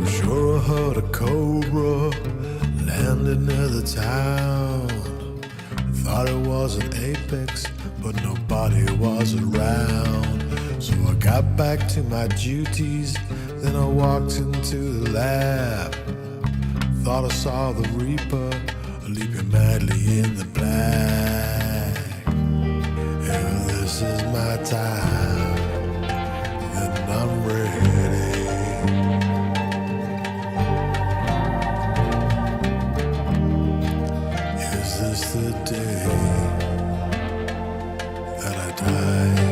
Sure heard a cobra landed near the town. Thought it was an apex, but nobody was around. So I got back to my duties, then I walked into the lab. Thought I saw the Reaper leaping madly in the black. If this is my time, then I'm ready. Is this the day that I die?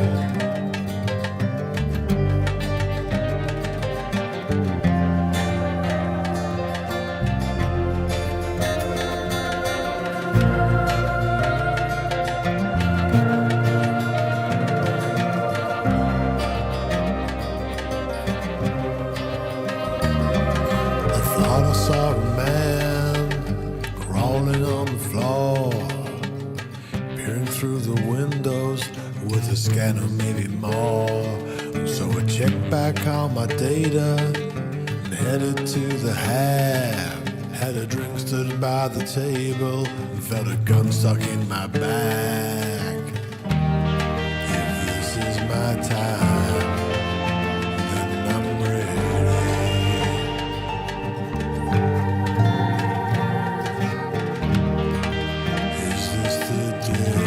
I thought I saw a man crawling on the floor, peering through the windows with a scanner, maybe more. So I checked back on my data and headed to the hab. Had a drink, stood by the table, and felt a gun stuck in my back. If this is my time, then I'm ready. Is this the day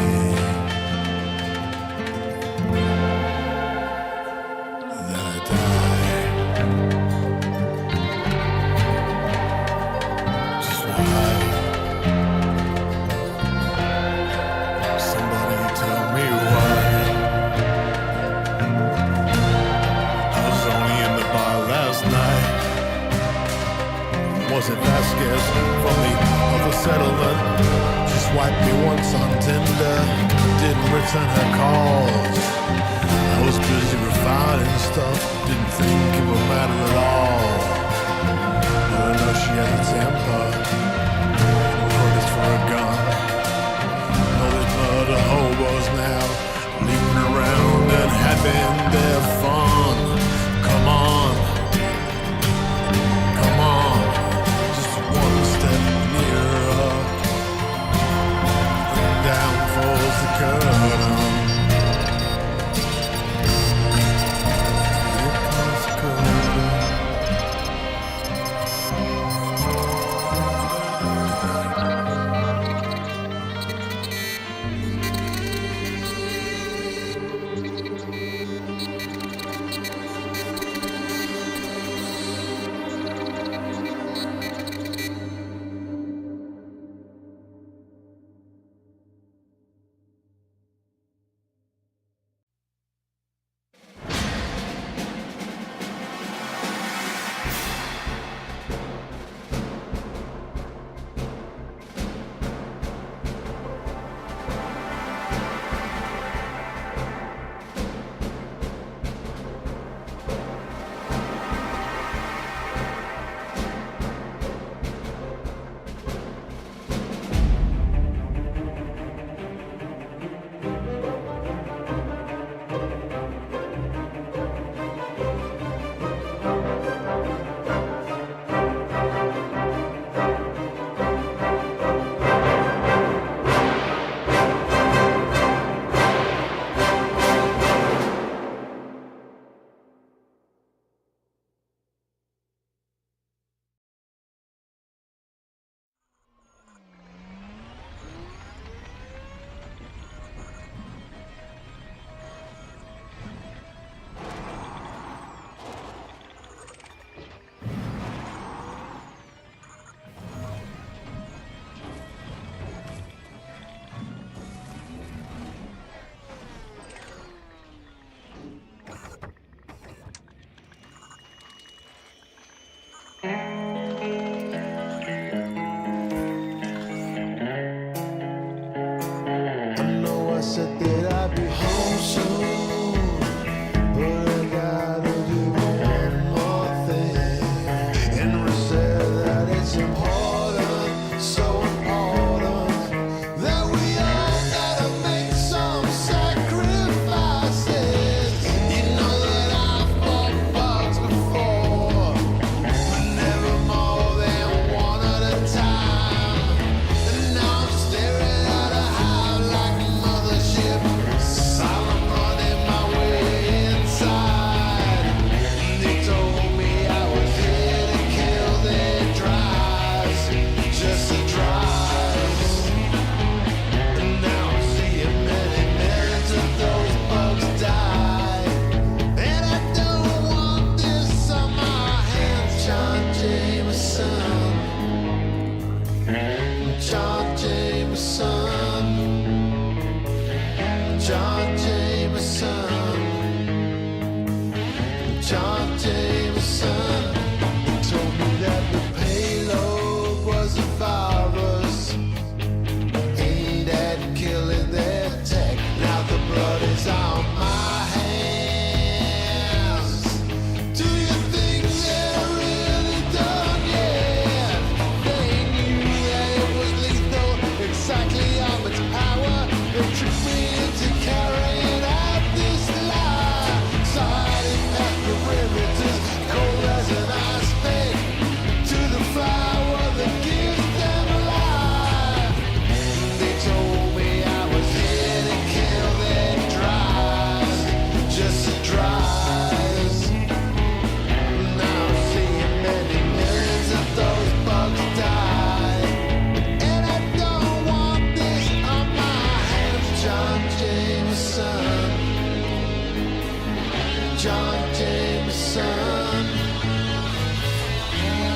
that I die? Just why? Somebody tell me why. I was only in the bar last night. Was it Vasquez from the other settlement? She swiped me once on Tinder, didn't return her calls. I was busy refining stuff, didn't think it would matter at all. But I know she had a temper, orders for a gun. All these murder hobos now, leaping around and having their fun. Come on, come on, just one step nearer. And down falls the curtain. Here comes the curtain.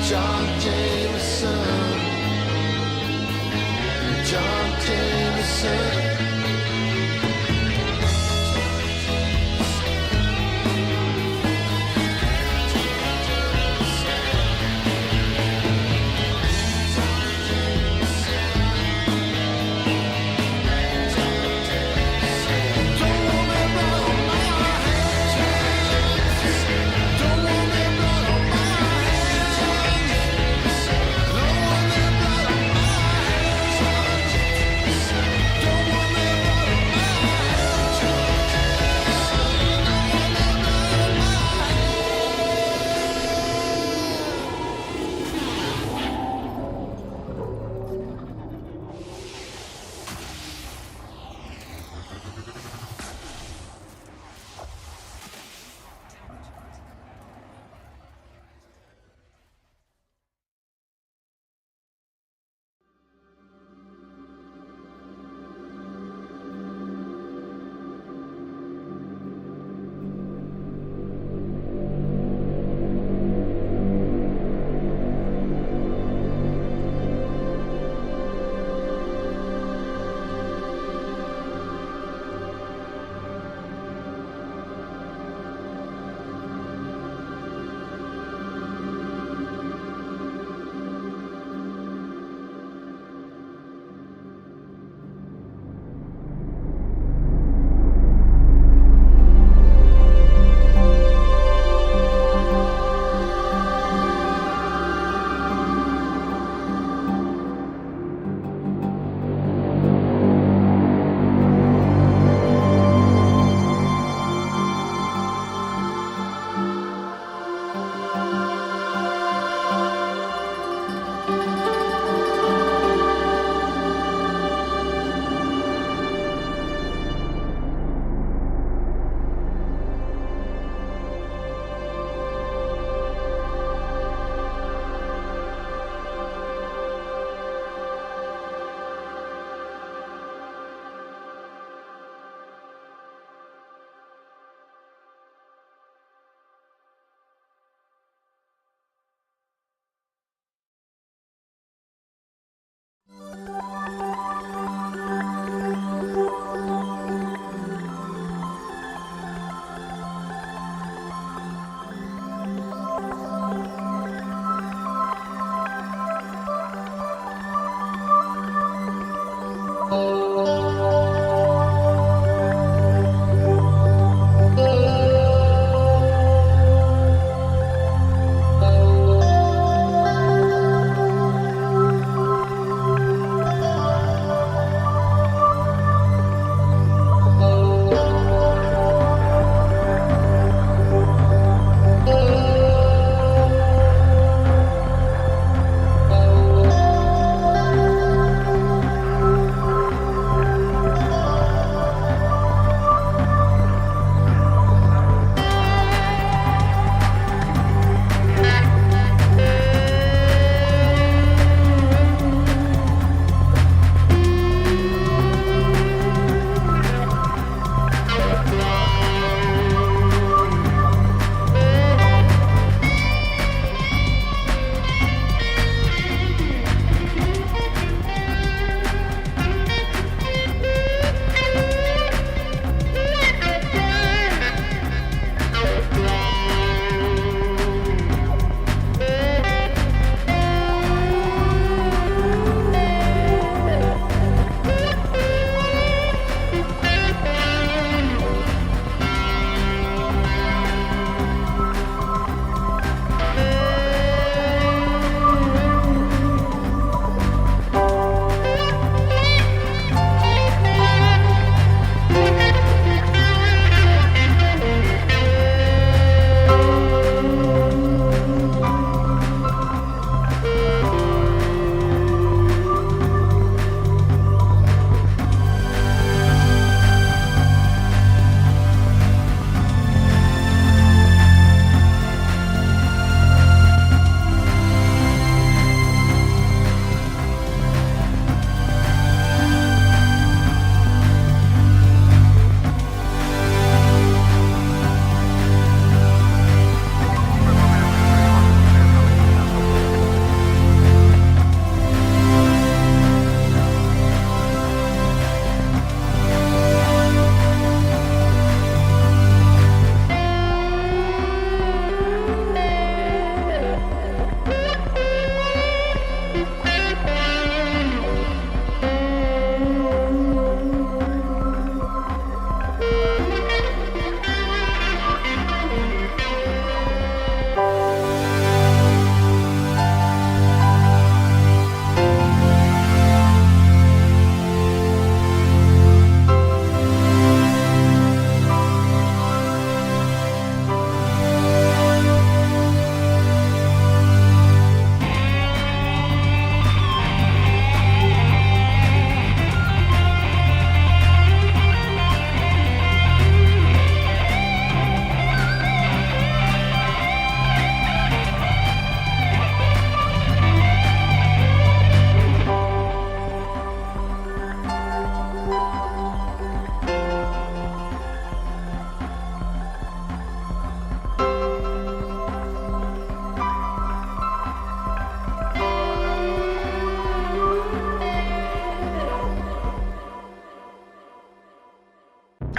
John Jameson. John Jameson. Don't want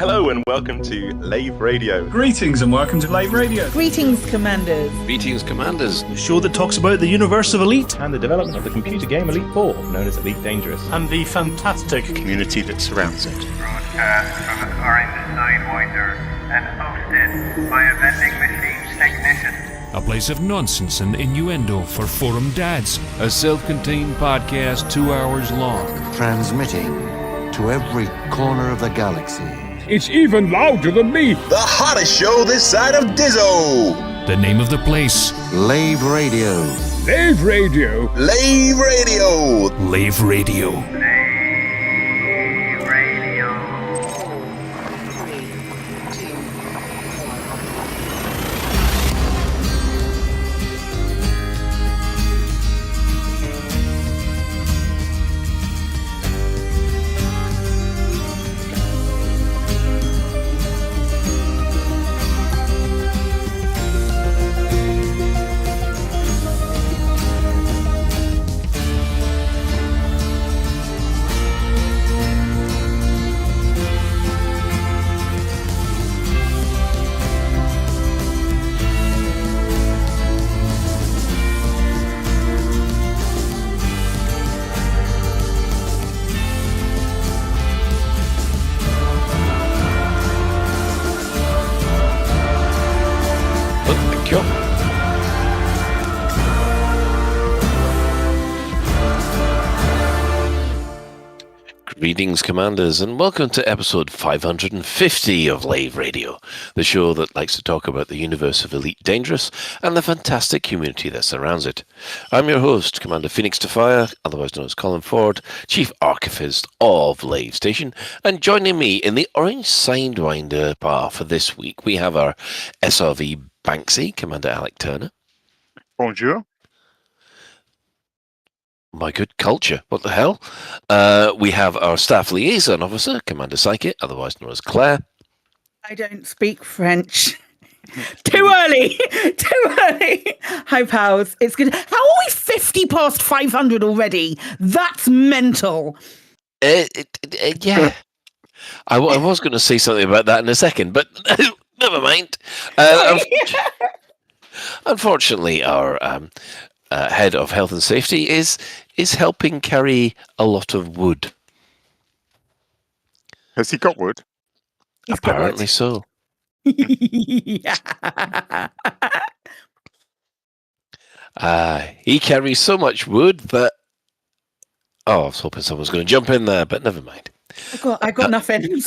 Hello and welcome to Lave Radio. Greetings and welcome to Lave Radio. Greetings, Commanders. Greetings, Commanders. The show that talks about the universe of Elite. And the development of the computer game Elite 4, known as Elite Dangerous. And the fantastic community that surrounds it. Broadcast from a foreign Sidewinder and hosted by a vending machine technician. A place of nonsense and innuendo for forum dads. A self-contained podcast 2 hours long. Transmitting to every corner of the galaxy. It's even louder than me. The hottest show this side of Dizzo. The name of the place. Lave Radio. Lave Radio. Lave Radio. Lave Radio. Lave Radio. Greetings, Commanders, and welcome to episode 550 of Lave Radio, the show that likes to talk about the universe of Elite Dangerous and the fantastic community that surrounds it. I'm your host, Commander Phoenix Defire, otherwise known as Colin Ford, Chief Archivist of Lave Station, and joining me in the Orange Sidewinder bar for this week, we have our SRV Banksy, Commander Alec Turner. Bonjour. My good culture. What the hell? We have our staff liaison officer, Commander Psychic, otherwise known as Claire. I don't speak French. Too early. Too early. Hi, pals. It's good. How are we 50 past 500 already? That's mental. Yeah. I was going to say something about that in a second, but never mind. Unfortunately, our head of health and safety is helping carry a lot of wood. Has he got wood? He's Apparently so. He carries so much wood that... Oh, I was hoping someone was going to jump in there, but never mind. I got nothing.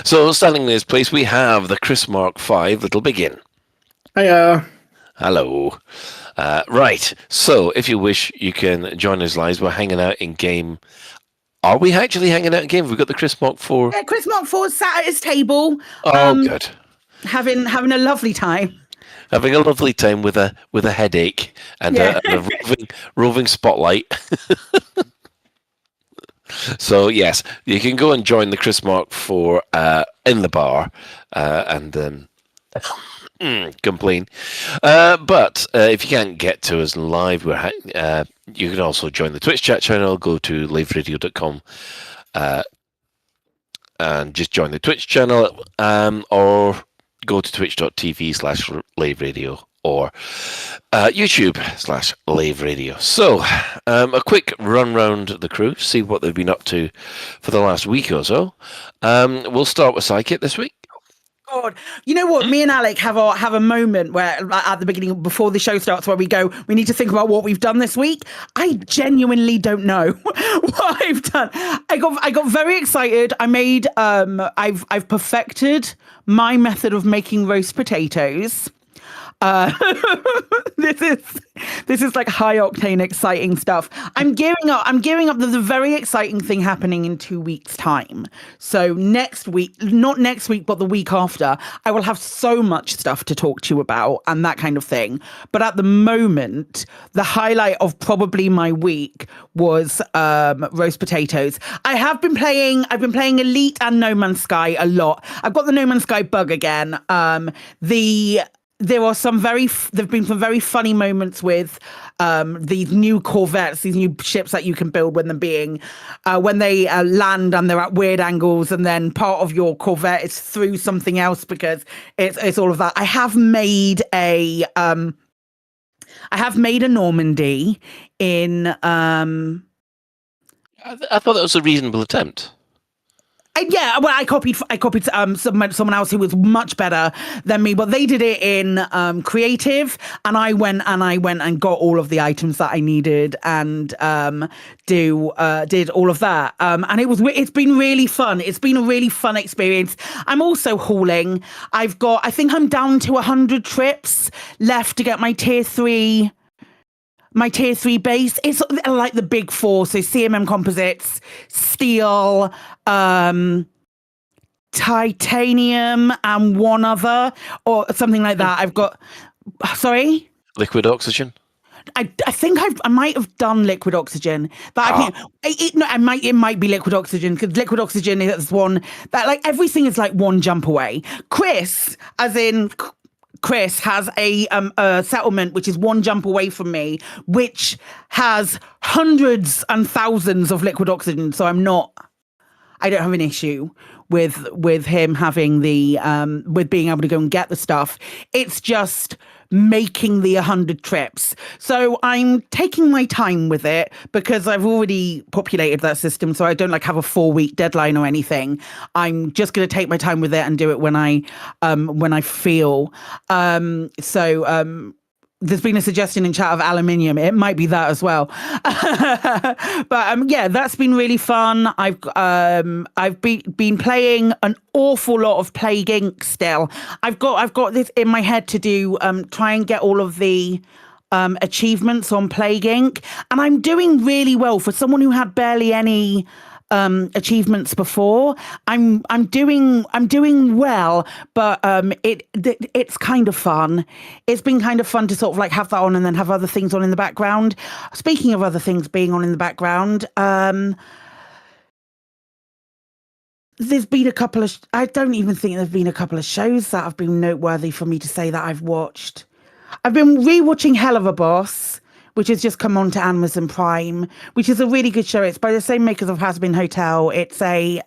So, standing in his place, we have the Chris Mark V Little Begin. Hiya. Hello. Right, so if you wish, you can join us live. We're hanging out in game. Are we actually hanging out in game? We've got the Chris Mark 4. Yeah, Chris Mark 4 sat at his table. Oh, good. Having a lovely time. Having a lovely time with a headache and a roving spotlight. So, yes, you can go and join the Chris Mark 4 in the bar and complain. But if you can't get to us live, you can also join the Twitch chat channel. Go to laveradio.com and just join the Twitch channel, or go to twitch.tv/laveradio or YouTube/laveradio. So, a quick run round the crew, see what they've been up to for the last week or so. We'll start with Psychic this week. God, you know what? Me and Alec have a moment where at the beginning, before the show starts, where we need to think about what we've done this week. I genuinely don't know what I've done. I got very excited. I made I've perfected my method of making roast potatoes. This is like high octane, exciting stuff. I'm gearing up. There's a very exciting thing happening in 2 weeks' time. So next week, not next week, but the week after, I will have so much stuff to talk to you about and that kind of thing. But at the moment, the highlight of probably my week was roast potatoes. I've been playing Elite and No Man's Sky a lot. I've got the No Man's Sky bug again. there are some there've been some very funny moments with these new corvettes, these new ships that you can build when they land and they're at weird angles, and then part of your corvette is through something else because it's all of that. I have made a Normandy in I thought that was a reasonable attempt. Yeah, well, I copied someone else who was much better than me, but they did it in creative, and I went and got all of the items that I needed and did all of that. And it's been really fun. It's been a really fun experience. I'm also hauling. I think I'm down to 100 trips left to get my tier 3 base. It's like the big four, so CMM composites, steel, titanium, and one other or something like that. I've got Liquid oxygen. I think I might have done liquid oxygen, but it might be liquid oxygen, because liquid oxygen is one that, like, everything is like one jump away. Chris has a settlement which is one jump away from me, which has hundreds and thousands of liquid oxygen. So I don't have an issue with him having with being able to go and get the stuff. It's just making the 100 trips. So I'm taking my time with it because I've already populated that system, so I don't have a 4-week deadline or anything. I'm just going to take my time with it and do it when I feel. There's been a suggestion in chat of aluminium. It might be that as well. But yeah, that's been really fun. I've been playing an awful lot of Plague Inc. still. I've got this in my head to do try and get all of the achievements on Plague Inc. And I'm doing really well for someone who had barely any achievements before. I'm doing well, but it's kind of fun. It's been kind of fun to sort of have that on and then have other things on in the background. Speaking of other things being on in the background, there's been a couple of I don't even think there's been a couple of shows that have been noteworthy for me to say that I've watched. I've been rewatching Hell of a Boss, which has just come on to Amazon Prime, which is a really good show. It's by the same makers of Has Been Hotel. It's a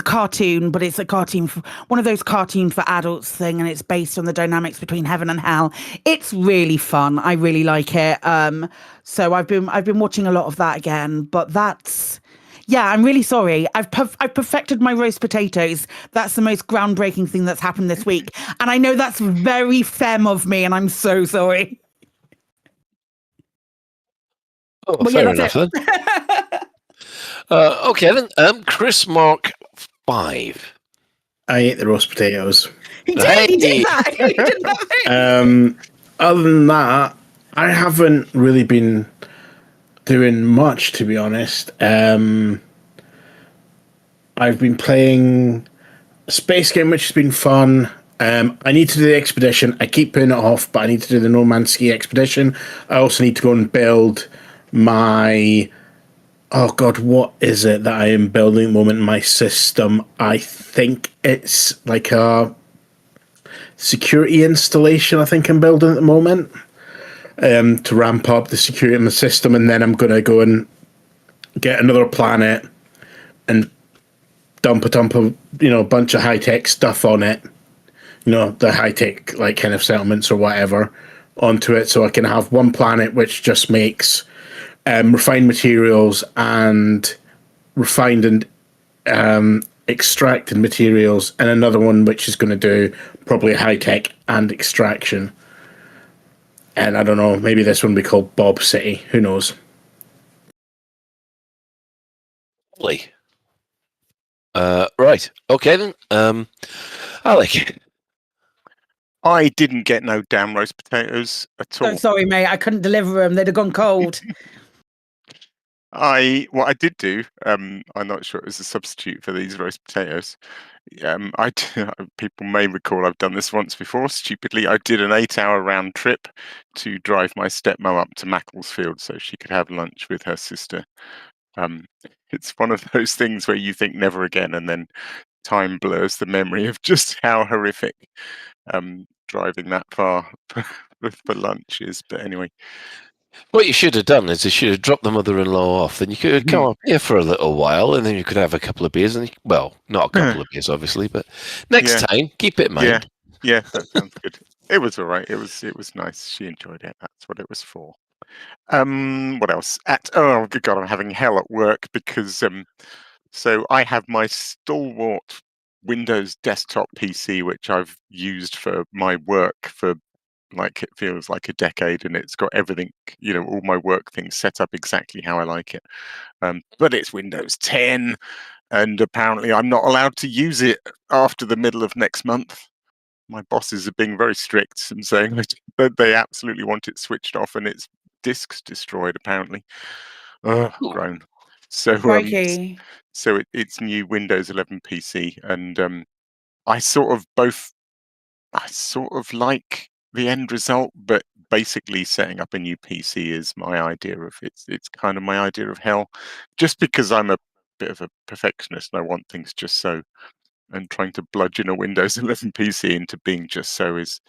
cartoon, but it's a cartoon for one of those cartoon for adults thing, and it's based on the dynamics between heaven and hell. It's really fun. I really like it. So I've been watching a lot of that again, but yeah, I'm really sorry. I've perfected my roast potatoes. That's the most groundbreaking thing that's happened this week. And I know that's very femme of me, and I'm so sorry. Oh, fair enough then. Okay then. Chris Mark 5. I ate the roast potatoes. He did. He did that. He did that. Other than that, I haven't really been doing much, to be honest. I've been playing a space game, which has been fun. I need to do the expedition. I keep putting it off, but I need to do the No Man's Ski expedition. I also need to go and build my... Oh, God, what is it that I am building at the moment in my system? I think it's like a security installation I think I'm building at the moment. To ramp up the security in the system, and then I'm going to go and get another planet and dump a bunch of high-tech stuff on it, the high-tech kind of settlements or whatever onto it, so I can have one planet which just makes refined materials and refined and extracted materials, and another one which is going to do probably high-tech and extraction. And I don't know, maybe this one will be called Bob City. Who knows? Lovely. Right. Okay then. Alec. I didn't get no damn roast potatoes at all. I'm sorry, mate. I couldn't deliver them. They'd have gone cold. What I did do, I'm not sure it was a substitute for these roast potatoes. People may recall I've done this once before. Stupidly, I did an 8-hour round trip to drive my stepmom up to Macclesfield so she could have lunch with her sister. It's one of those things where you think never again, and then time blurs the memory of just how horrific driving that far for lunch is. But anyway. What you should have done is you should have dropped the mother-in-law off. Then you could have come up here for a little while, and then you could have a couple of beers. And well, not a couple of beers, obviously, but next time, keep it in mind. Yeah, that sounds good. It was all right. It was nice. She enjoyed it. That's what it was for. What else? Oh good God, I'm having hell at work because so I have my stalwart Windows desktop PC, which I've used for my work for like it feels like a decade, and it's got everything, all my work things set up exactly how I like it. But it's Windows 10, and apparently I'm not allowed to use it after the middle of next month. My bosses are being very strict and saying that they absolutely want it switched off and its disks destroyed, apparently. Grown. So, it's new Windows 11 PC, and I sort of like the end result, but basically setting up a new PC is my idea of it's kind of my idea of hell, just because I'm a bit of a perfectionist and I want things just so, and trying to bludgeon a Windows 11 PC into being just so is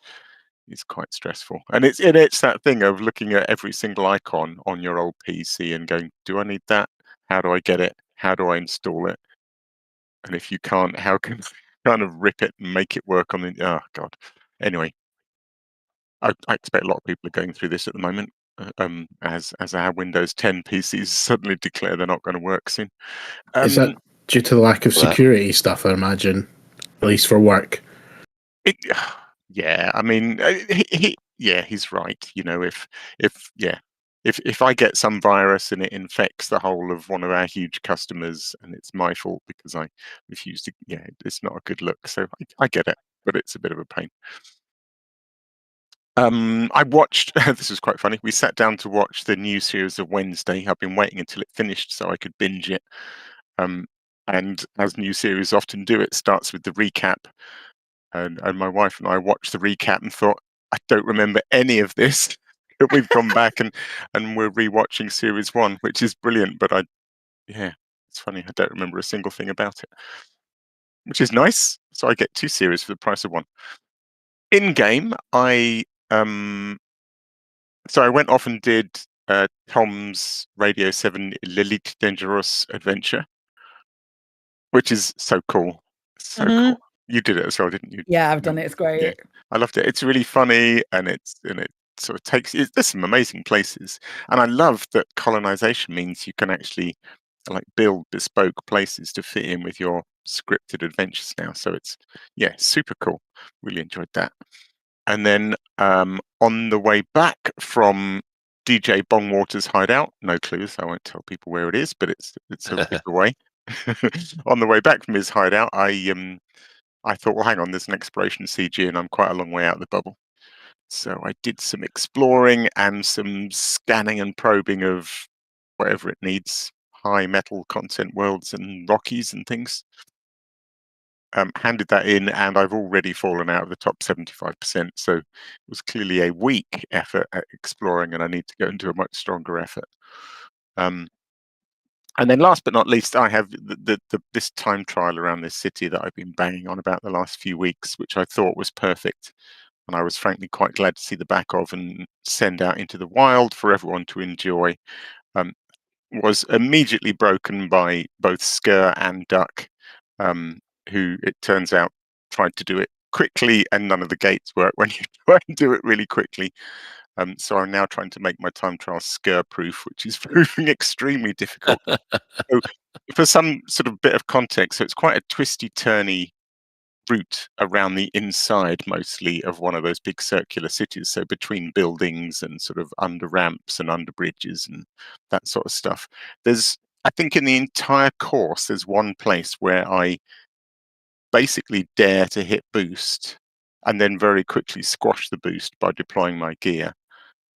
quite stressful. And it's that thing of looking at every single icon on your old PC and going, do I need that? How do I get it? How do I install it? And if you can't, how can I kind of rip it and make it work on the oh God. Anyway, I expect a lot of people are going through this at the moment, as our Windows 10 PCs suddenly declare they're not going to work soon. Is that due to the lack of security stuff, I imagine, at least for work? Yeah, I mean, he's right. If I get some virus and it infects the whole of one of our huge customers, and it's my fault because I refused to, it's not a good look. So I get it, but it's a bit of a pain. I watched, this was quite funny. We sat down to watch the new series of Wednesday. I've been waiting until it finished so I could binge it. And as new series often do, it starts with the recap. And my wife and I watched the recap and thought, I don't remember any of this. We've gone back and we're rewatching series 1, which is brilliant. But it's funny. I don't remember a single thing about it, which is nice. So I get 2 series for the price of 1. In game, so I went off and did Tom's Radio 7 L'Elite Dangerous adventure, which is so cool. So cool. You did it as well, didn't you? Yeah, I've done it. It's great. Yeah, I loved it. It's really funny, and it sort of takes. There's some amazing places, and I love that colonization means you can actually like build bespoke places to fit in with your scripted adventures now. So it's super cool. Really enjoyed that. And then on the way back from DJ Bongwater's hideout, no clues. I won't tell people where it is, but it's a bit away. On the way back from his hideout, I thought, well, hang on, there's an exploration CG, and I'm quite a long way out of the bubble. So I did some exploring and some scanning and probing of whatever it needs, high metal content worlds and Rockies and things. Handed that in, and I've already fallen out of the top 75%. So it was clearly a weak effort at exploring, and I need to go into a much stronger effort. And then last but not least, I have this time trial around this city that I've been banging on about the last few weeks, which I thought was perfect. And I was frankly quite glad to see the back of and send out into the wild for everyone to enjoy. Was immediately broken by both Sker and Duck, who it turns out tried to do it quickly, and none of the gates work when you try and do it really quickly. So I'm now trying to make my time trial Sker-proof, which is proving extremely difficult. So for some sort of bit of context, so it's quite a twisty-turny route around the inside, mostly, of one of those big circular cities. So between buildings and sort of under ramps and under bridges and that sort of stuff. I think in the entire course, there's one place where I basically dare to hit boost and then very quickly squash the boost by deploying my gear.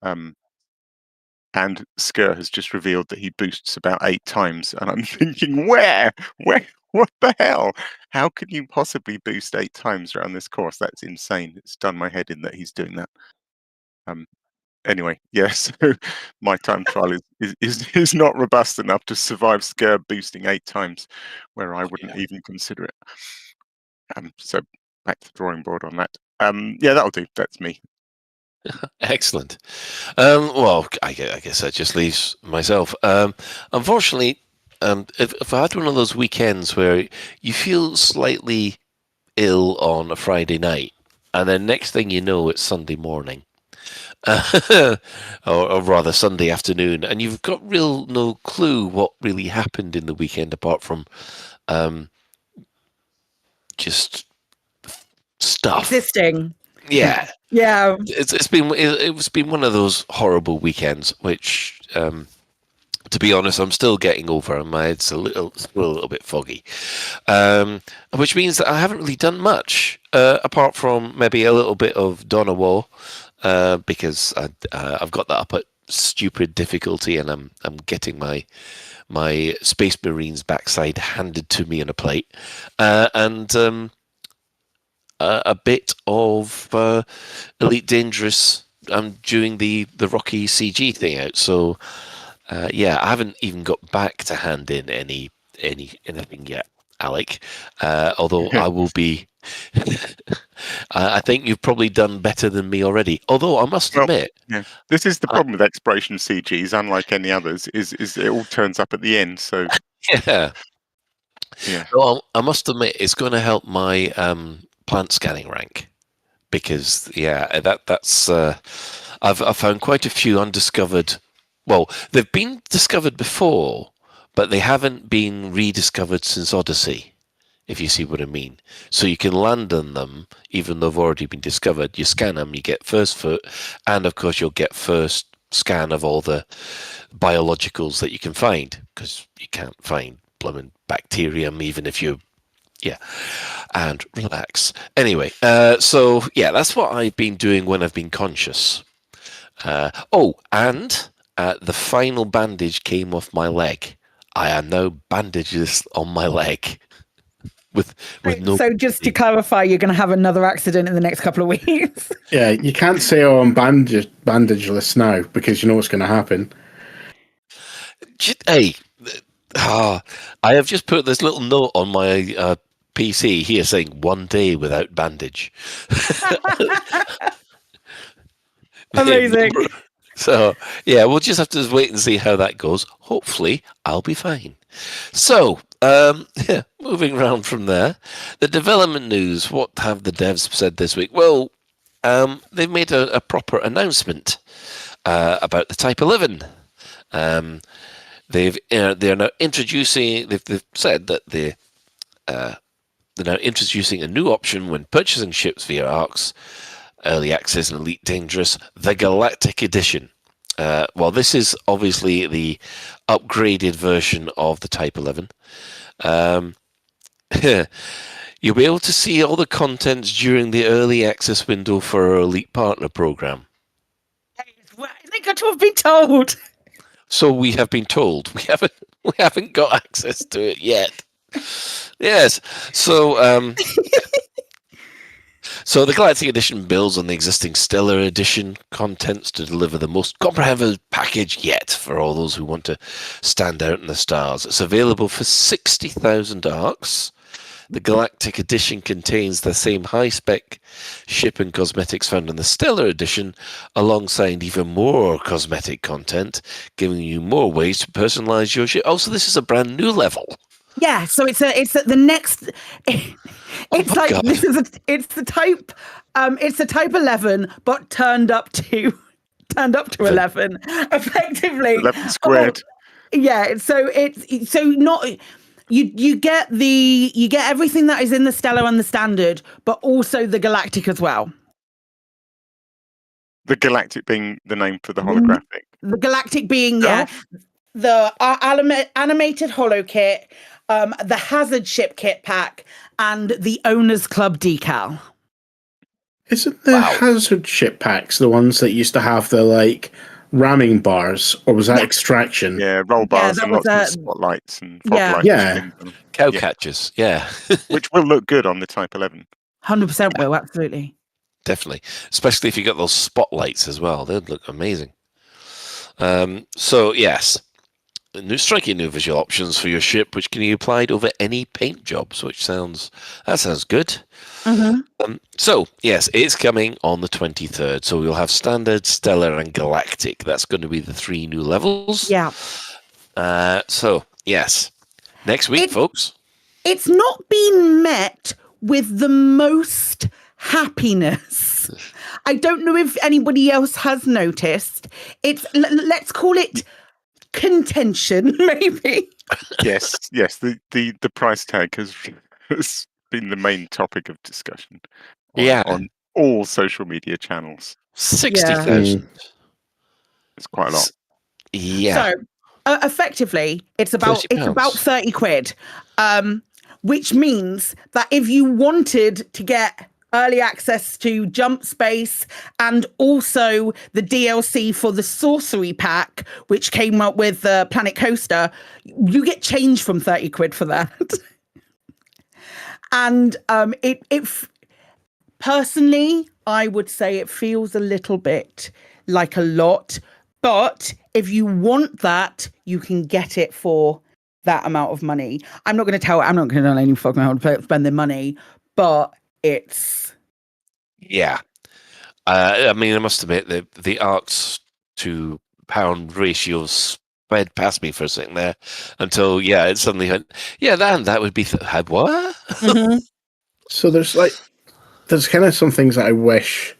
And Sker has just revealed that he boosts about 8 times, and I'm thinking, where, what the hell? How can you possibly boost 8 times around this course? That's insane. It's done my head in that he's doing that. anyway, yes, my time trial is not robust enough to survive Scurb boosting 8 times, where I wouldn't even consider it. So back to the drawing board on that. Yeah, that'll do. That's me. Excellent. Well, I guess that just leaves myself. Unfortunately, if I had one of those weekends where you feel slightly ill on a Friday night, and then next thing you know, it's Sunday morning, or rather Sunday afternoon, and you've got no clue what really happened in the weekend apart from just stuff Existing. Yeah. Yeah. It's been one of those horrible weekends, which, to be honest, I'm still getting over. My head's still a little bit foggy, which means that I haven't really done much apart from maybe a little bit of Dawn of War, because I've got that up at stupid difficulty, and I'm getting my Space Marines backside handed to me on a plate, and a bit of Elite Dangerous. I'm doing the Rocky CG thing out, so yeah, I haven't even got back to hand in anything yet, Alec. Although I will be. I think you've probably done better than me already. Although I must admit, yeah, this is the problem with exploration CGs, unlike any others, is it all turns up at the end. So yeah. Well, I must admit, it's going to help my plant scanning rank, because that's I've found quite a few undiscovered. Well, they've been discovered before, but they haven't been rediscovered since Odyssey, if you see what I mean. So you can land on them even though they've already been discovered. You scan them, you get first foot, and of course you'll get first scan of all the biologicals that you can find, because you can't find blooming bacterium even if you and relax. Anyway, so yeah, that's what I've been doing when I've been conscious. And the final bandage came off my leg. I am now bandageless on my leg. With no. So just to clarify, you're going to have another accident in the next couple of weeks. Yeah, you can't say, "Oh, I'm bandageless now," because you know what's going to happen. Hey, I have just put this little note on my PC here saying 1 day without bandage. Amazing. So, yeah, we'll just have to wait and see how that goes. Hopefully, I'll be fine. So, moving around from there, the development news. What have the devs said this week? Well, they've made a proper announcement about the Type 11. They're now introducing. They've said that they're now introducing a new option when purchasing ships via ARX, Early Access and Elite Dangerous, the Galactic Edition. Well, this is obviously the upgraded version of the Type 11. You'll be able to see all the contents during the Early Access window for our Elite Partner Program. They got to have been told. So we have been told. We haven't got access to it yet. Yes. So so the Galactic Edition builds on the existing Stellar Edition contents to deliver the most comprehensive package yet for all those who want to stand out in the stars. It's available for 60,000 ARX. The Galactic Edition contains the same high-spec ship and cosmetics found in the Stellar Edition, alongside even more cosmetic content, giving you more ways to personalize your ship. Oh, so this is a brand new level. Yeah, so it's the next. It's like God. It's the Type 11, but turned up to 11, effectively. 11 squared. Yeah, so it's not. You get everything that is in the Stellar and the Standard, but also the Galactic as well. The Galactic being the name for the holographic. The Galactic being the animated holo kit, the Hazard ship kit pack, and the Owners Club decal. Isn't the Hazard ship packs the ones that used to have the ramming bars, or was that Extraction? Yeah, roll bars and lots of spotlights and fog lights. Yeah. Cow catchers, yeah. Which will look good on the Type 11. 100% will, absolutely. definitely. Especially if you got those spotlights as well. They'd look amazing. So, yes. Striking new visual options for your ship, which can be applied over any paint jobs, that sounds good. So, yes, it's coming on the 23rd. So we'll have Standard, Stellar, and Galactic. That's going to be the 3 new levels. Yeah. So, yes. Next week, folks. It's not been met with the most happiness. I don't know if anybody else has noticed. Let's call it contention, maybe. Yes. The price tag has been the main topic of discussion. On all social media channels. 60,000. It's quite a lot. Yeah. So effectively, it's about £30, which means that if you wanted to get early access to Jump Space and also the DLC for the Sorcery Pack, which came up with Planet Coaster, you get change from £30 for that. And it personally, I would say it feels a little bit like a lot, but if you want that, you can get it for that amount of money. I'm not going to tell any fucking how to spend their money, but it's... Yeah. I mean, I must admit, the arcs to pound ratios sped past me for a second there until, it suddenly went, that would be... what? So there's kind of some things that I wish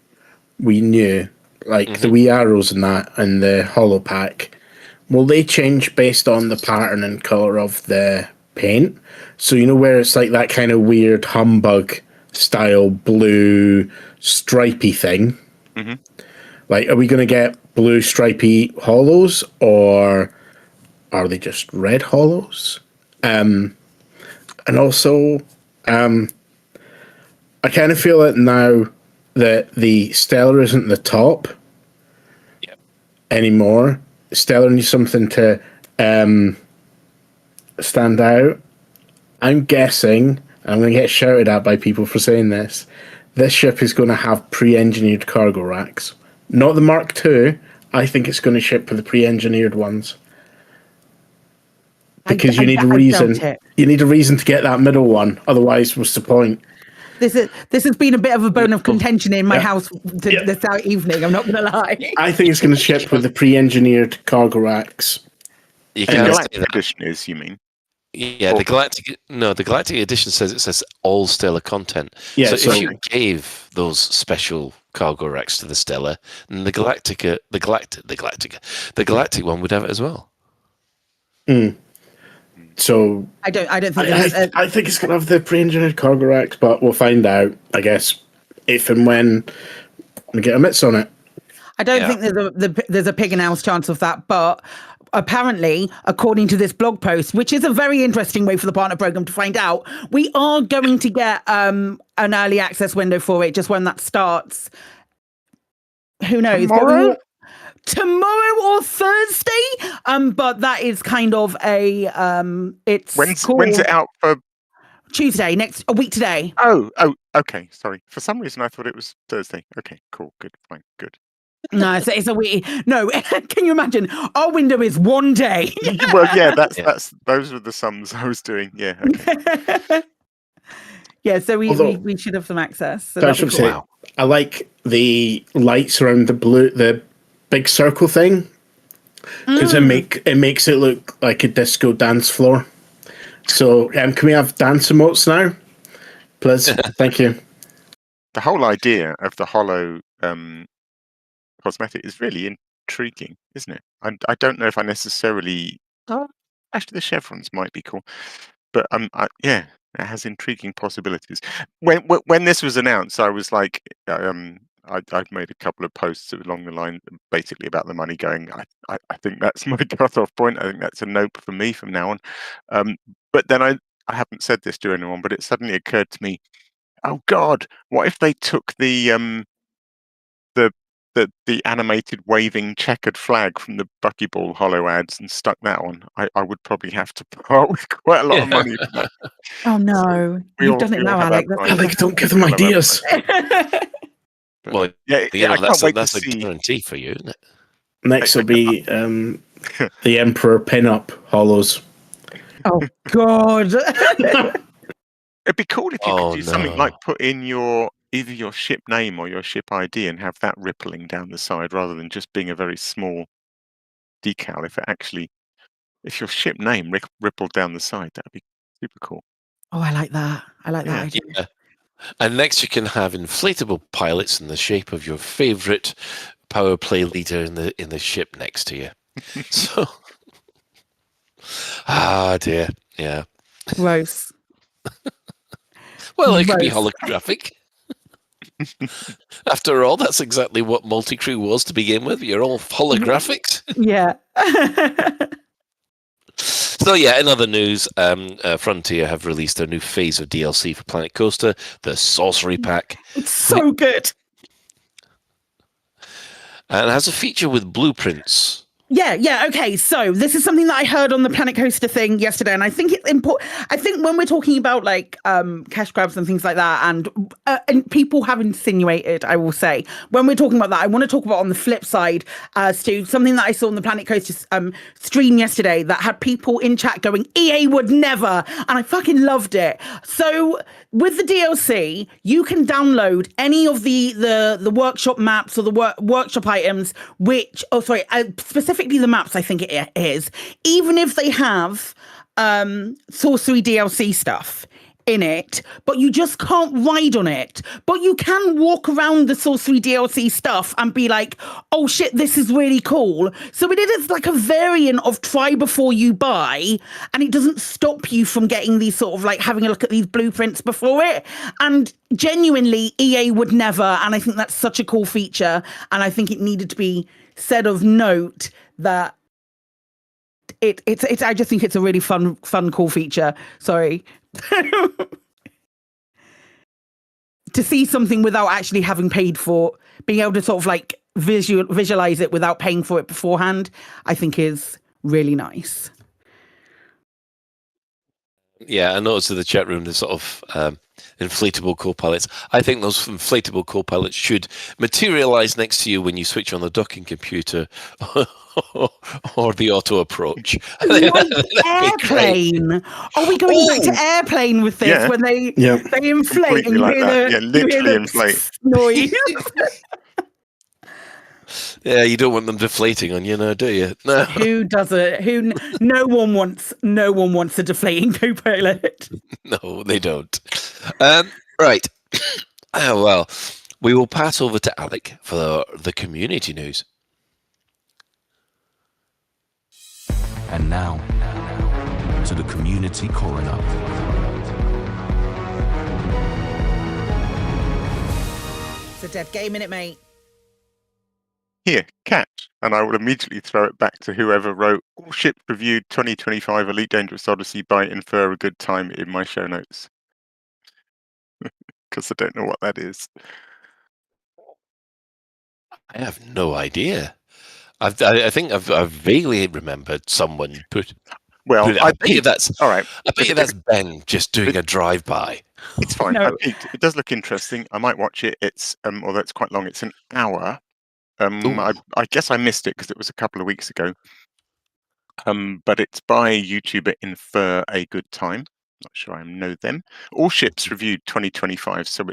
we knew, like the wee arrows and that, and the holo pack. Will they change based on the pattern and colour of the paint? So where it's like that kind of weird humbug style blue stripy thing. Like, are we going to get blue stripy holos, or are they just red holos? And also, I kind of feel that now that the Stellar isn't the top anymore. Stellar needs something to stand out. I'm guessing, I'm going to get shouted at by people for saying this ship is going to have pre-engineered cargo racks. Not the Mark II. I think it's going to ship with the pre-engineered ones. Because you need a reason. You need a reason to get that middle one. Otherwise, what's the point? This has been a bit of a bone of contention in my house this evening. I'm not going to lie. I think it's going to ship with the pre-engineered cargo racks. You can't Galactic Edition is, you mean? Yeah, the Galactic Edition says all Stellar content. Yeah, so if you gave those special cargo racks to the Stellar, then the Galactic one would have it as well. So I don't think I think it's going to have the pre-engineered cargo racks, but we'll find out, I guess, if and when we get a mitts on it. I don't think there's a pig and owl's chance of that, but apparently, according to this blog post, which is a very interesting way for the partner program to find out, we are going to get an early access window for it, just when that starts. Who knows? Tomorrow or Thursday, but that is kind of a when's it out for? Tuesday, a week today. Oh, okay. Sorry. For some reason, I thought it was Thursday. Okay, cool, good, fine, good. No, it's a week. No, can you imagine? Our window is one day. Well, that's those were the sums I was doing. Yeah. Okay. Yeah, so we should have some access. So I like the lights around the big circle thing, because it makes it look like a disco dance floor. So can we have dance emotes now, please? Thank you. The whole idea of the holo cosmetic is really intriguing, isn't it? I don't know if I necessarily. Actually, the chevrons might be cool, but it has intriguing possibilities. When this was announced, I was like, I've made a couple of posts along the line, basically about the money going. I think that's my cut-off point. I think that's a nope for me from now on. But then I haven't said this to anyone, but it suddenly occurred to me, oh God, what if they took the animated waving checkered flag from the Buckyball holo ads and stuck that on? I would probably have to part with quite a lot of money for that. Oh no, you've done it now, Alec. Don't give them ideas. But, Well, yeah, I can't wait to that's a see. guarantee for you, isn't it? Next will be the Emperor pin-up hollows. Oh God! It'd be cool if you could Oh do something like no! put in either your ship name or your ship ID and have that rippling down the side rather than just being a very small decal. If your ship name rippled down the side, that'd be super cool. Oh, I like that. I like that Yeah. idea. Yeah. And next, you can have inflatable pilots in the shape of your favorite power play leader in the ship next to you. So, dear, yeah. Gross. Well, it could be Gross. holographic. After all, that's exactly what Multicrew was to begin with. You're all holographics. Yeah. So yeah, in other news, Frontier have released their new phase of DLC for Planet Coaster, the Sorcery Pack. It's so good. And it has a feature with blueprints. Yeah. Okay. So this is something that I heard on the Planet Coaster thing yesterday, and I think it's important. I think when we're talking about like cash grabs and things like that, and people have insinuated, I will say, when we're talking about that, I want to talk about on the flip side as to something that I saw on the Planet Coaster stream yesterday that had people in chat going, "EA would never," and I fucking loved it. So with the DLC, you can download any of the workshop maps or the workshop items, specifically the maps, I think it is, even if they have sorcery DLC stuff in it, but you just can't ride on it. But you can walk around the sorcery DLC stuff and be like, oh shit, this is really cool. So it is like a variant of try before you buy, and it doesn't stop you from getting these sort of like having a look at these blueprints before it. And genuinely, EA would never, and I think that's such a cool feature, and I think it needed to be said of note that it's I just think it's a really fun cool feature. Sorry. To see something without actually having paid for, being able to sort of like visualize it without paying for it beforehand, I think is really nice. Yeah, I noticed in the chat room the sort of inflatable co-pilots. I think those inflatable co-pilots should materialize next to you when you switch on the docking computer or the auto approach. Like Airplane. Are we going back to Airplane with this? Yeah. When they inflate Completely and you like hear that. Yeah, literally inflate inflate. noise? Yeah, you don't want them deflating on you now, do you? No. Who does it? No one wants a deflating co-pilot. No, they don't. Right. Well, we will pass over to Alec for the community news. And now, to the community coroner. It's a dead game, innit, mate? Here, catch, and I will immediately throw it back to whoever wrote all ships reviewed 2025 Elite Dangerous Odyssey by Infer a Good Time in my show notes. Because I don't know what that is. I have no idea. I think I've vaguely remembered someone put. Well, I bet you that's all right. I bet you that's Ben just doing a drive-by. It's fine. No. It does look interesting. I might watch it. It's although it's quite long. It's an hour. I guess I missed it because it was a couple of weeks ago. But it's by YouTuber Infer a Good Time. Not sure I know them. All ships reviewed 2025. So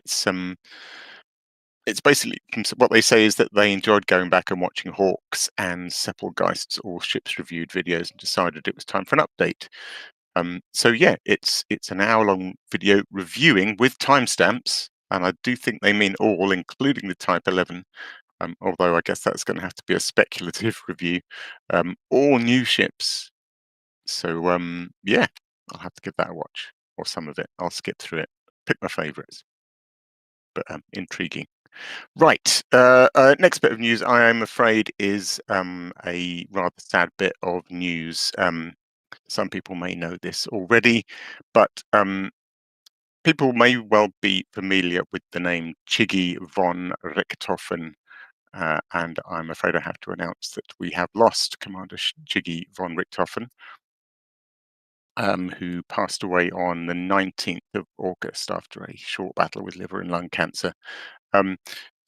it's basically what they say is that they enjoyed going back and watching Hawks and Seppelgeist's all ships reviewed videos and decided it was time for an update. So yeah, it's an hour-long video reviewing with timestamps, and I do think they mean all, including the Type 11. Although I guess that's going to have to be a speculative review. All new ships. So yeah, I'll have to give that a watch, or some of it. I'll skip through it, pick my favourites. But intriguing. Right. Next bit of news, I am afraid, is a rather sad bit of news. Some people may know this already, but people may well be familiar with the name Chiggy von Richthofen. And I'm afraid I have to announce that we have lost Commander Chiggy von Richthofen, who passed away on the 19th of August after a short battle with liver and lung cancer.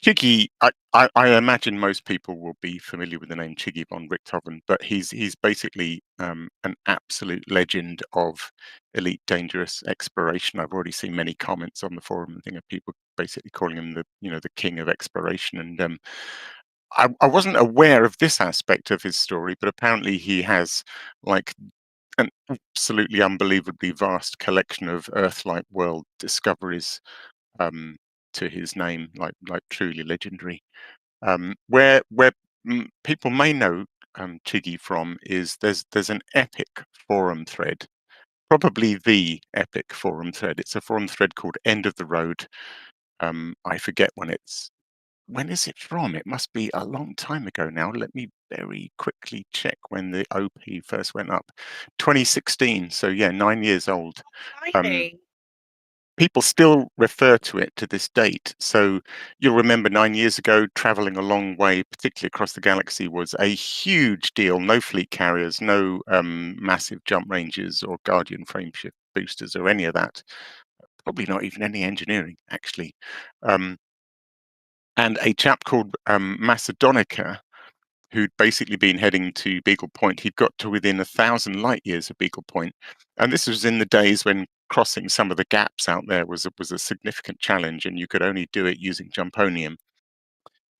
Chiggy, I imagine most people will be familiar with the name Chiggy von Richthofen, but he's basically an absolute legend of Elite Dangerous exploration. I've already seen many comments on the forum and thing of people basically calling him the king of exploration. And I wasn't aware of this aspect of his story, but apparently he has like an absolutely unbelievably vast collection of Earth-like world discoveries to his name, like truly legendary. Where people may know Chiggy from is there's an epic forum thread, probably the epic forum thread. It's a forum thread called End of the Road. I forget when is it from? It must be a long time ago now. Let me very quickly check when the OP first went up. 2016. So yeah, 9 years old. People still refer to it to this date. So you'll remember 9 years ago, traveling a long way, particularly across the galaxy, was a huge deal. No fleet carriers, no massive jump ranges or Guardian frameshift boosters or any of that. Probably not even any engineering, actually. And a chap called Macedonica, who'd basically been heading to Beagle Point. He'd got to within 1,000 light years of Beagle Point. And this was in the days when crossing some of the gaps out there was a significant challenge, and you could only do it using Jumponium.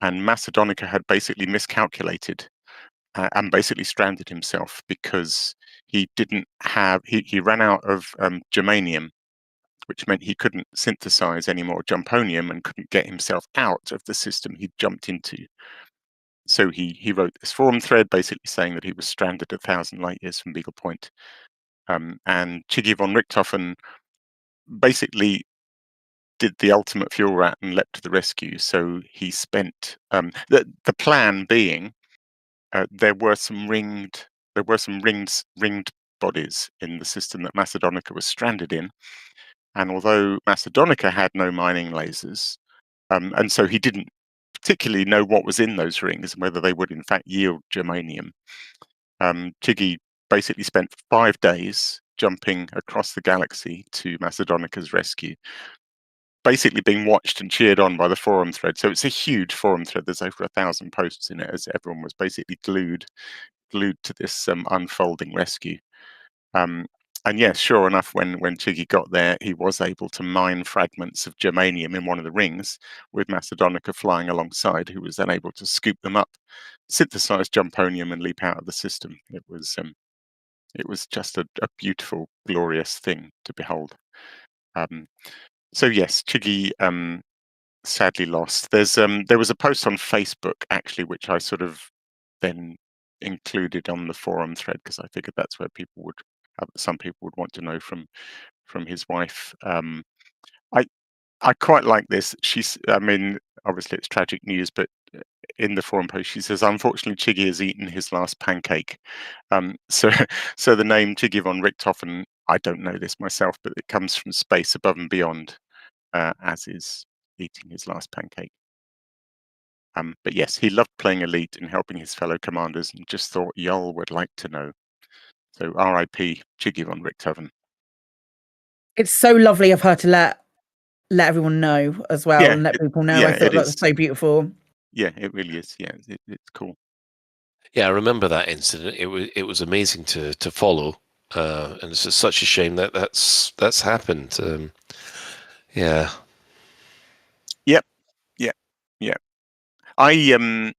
And Macedonica had basically miscalculated and basically stranded himself because he didn't have, he ran out of germanium, which meant he couldn't synthesize any more Jumponium and couldn't get himself out of the system he'd jumped into. So he wrote this forum thread basically saying that he was stranded 1,000 light years from Beagle Point. And Chiggy von Richthofen basically did the ultimate fuel rat and leapt to the rescue. So he spent the plan being there were some ringed bodies in the system that Macedonica was stranded in. And although Macedonica had no mining lasers, and so he didn't particularly know what was in those rings and whether they would in fact yield germanium, Chiggy basically spent 5 days jumping across the galaxy to Macedonica's rescue, basically being watched and cheered on by the forum thread. So it's a huge forum thread. There's over 1,000 posts in it as everyone was basically glued to this unfolding rescue. And yes, sure enough, when Chiggy got there, he was able to mine fragments of germanium in one of the rings with Macedonica flying alongside, who was then able to scoop them up, synthesize Jumponium, and leap out of the system. It was just a beautiful, glorious thing to behold. So yes, Chiggy sadly lost. There was a post on Facebook actually, which I sort of then included on the forum thread because I figured that's where some people would want to know from his wife. I quite like this. I mean, obviously it's tragic news, but in the forum post she says, unfortunately, Chiggy has eaten his last pancake. So the name Chiggy von Richthofen, I don't know this myself, but it comes from space above and beyond, as is eating his last pancake. But yes, he loved playing Elite and helping his fellow commanders, and just thought y'all would like to know. So R.I.P. Chiggy von Richthofen. It's so lovely of her to let everyone know as well, and let people know. I thought that was so beautiful. Yeah, it really is. Yeah, it's cool. Yeah, I remember that incident. It was amazing to follow, and it's just such a shame that that's happened. Yeah. Yep. I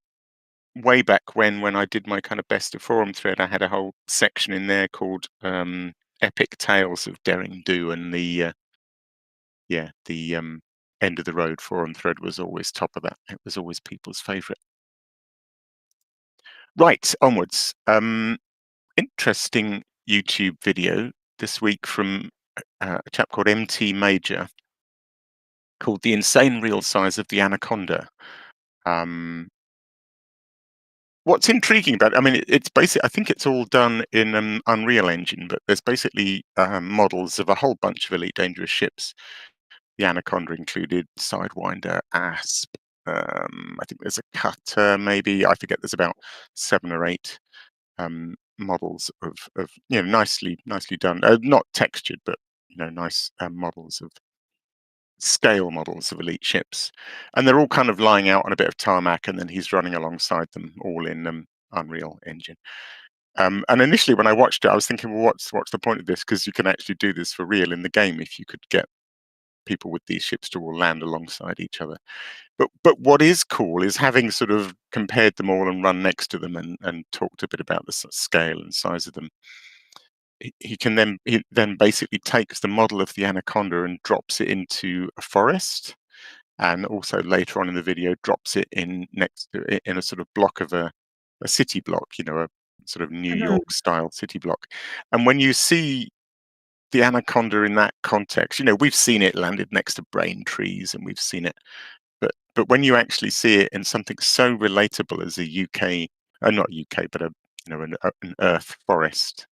way back when I did my kind of best of forum thread, I had a whole section in there called Epic Tales of Daring Do, and the End of the Road forum thread was always top of that. It was always people's favourite. Right, onwards. Interesting YouTube video this week from a chap called MT Major, called The Insane Real Size of the Anaconda. What's intriguing about it, I mean, it's basically, I think it's all done in Unreal Engine, but there's basically models of a whole bunch of Elite Dangerous ships. The Anaconda included, Sidewinder, Asp, I think there's a Cutter, maybe. I forget, there's about 7 or 8 models of nicely done, not textured, but nice models scale models of elite ships, and they're all kind of lying out on a bit of tarmac, and then he's running alongside them, all in Unreal Engine. And initially, when I watched it, I was thinking, well, what's the point of this? Because you can actually do this for real in the game if you could get people with these ships to all land alongside each other. But what is cool is having sort of compared them all and run next to them and talked a bit about the scale and size of them. He then basically takes the model of the Anaconda and drops it into a forest, and also later on in the video drops it in next to it in a sort of block of a city block, a sort of New York style city block. And when you see the Anaconda in that context, we've seen it landed next to brain trees, and we've seen it, but when you actually see it in something so relatable as a UK, not UK, but an Earth forest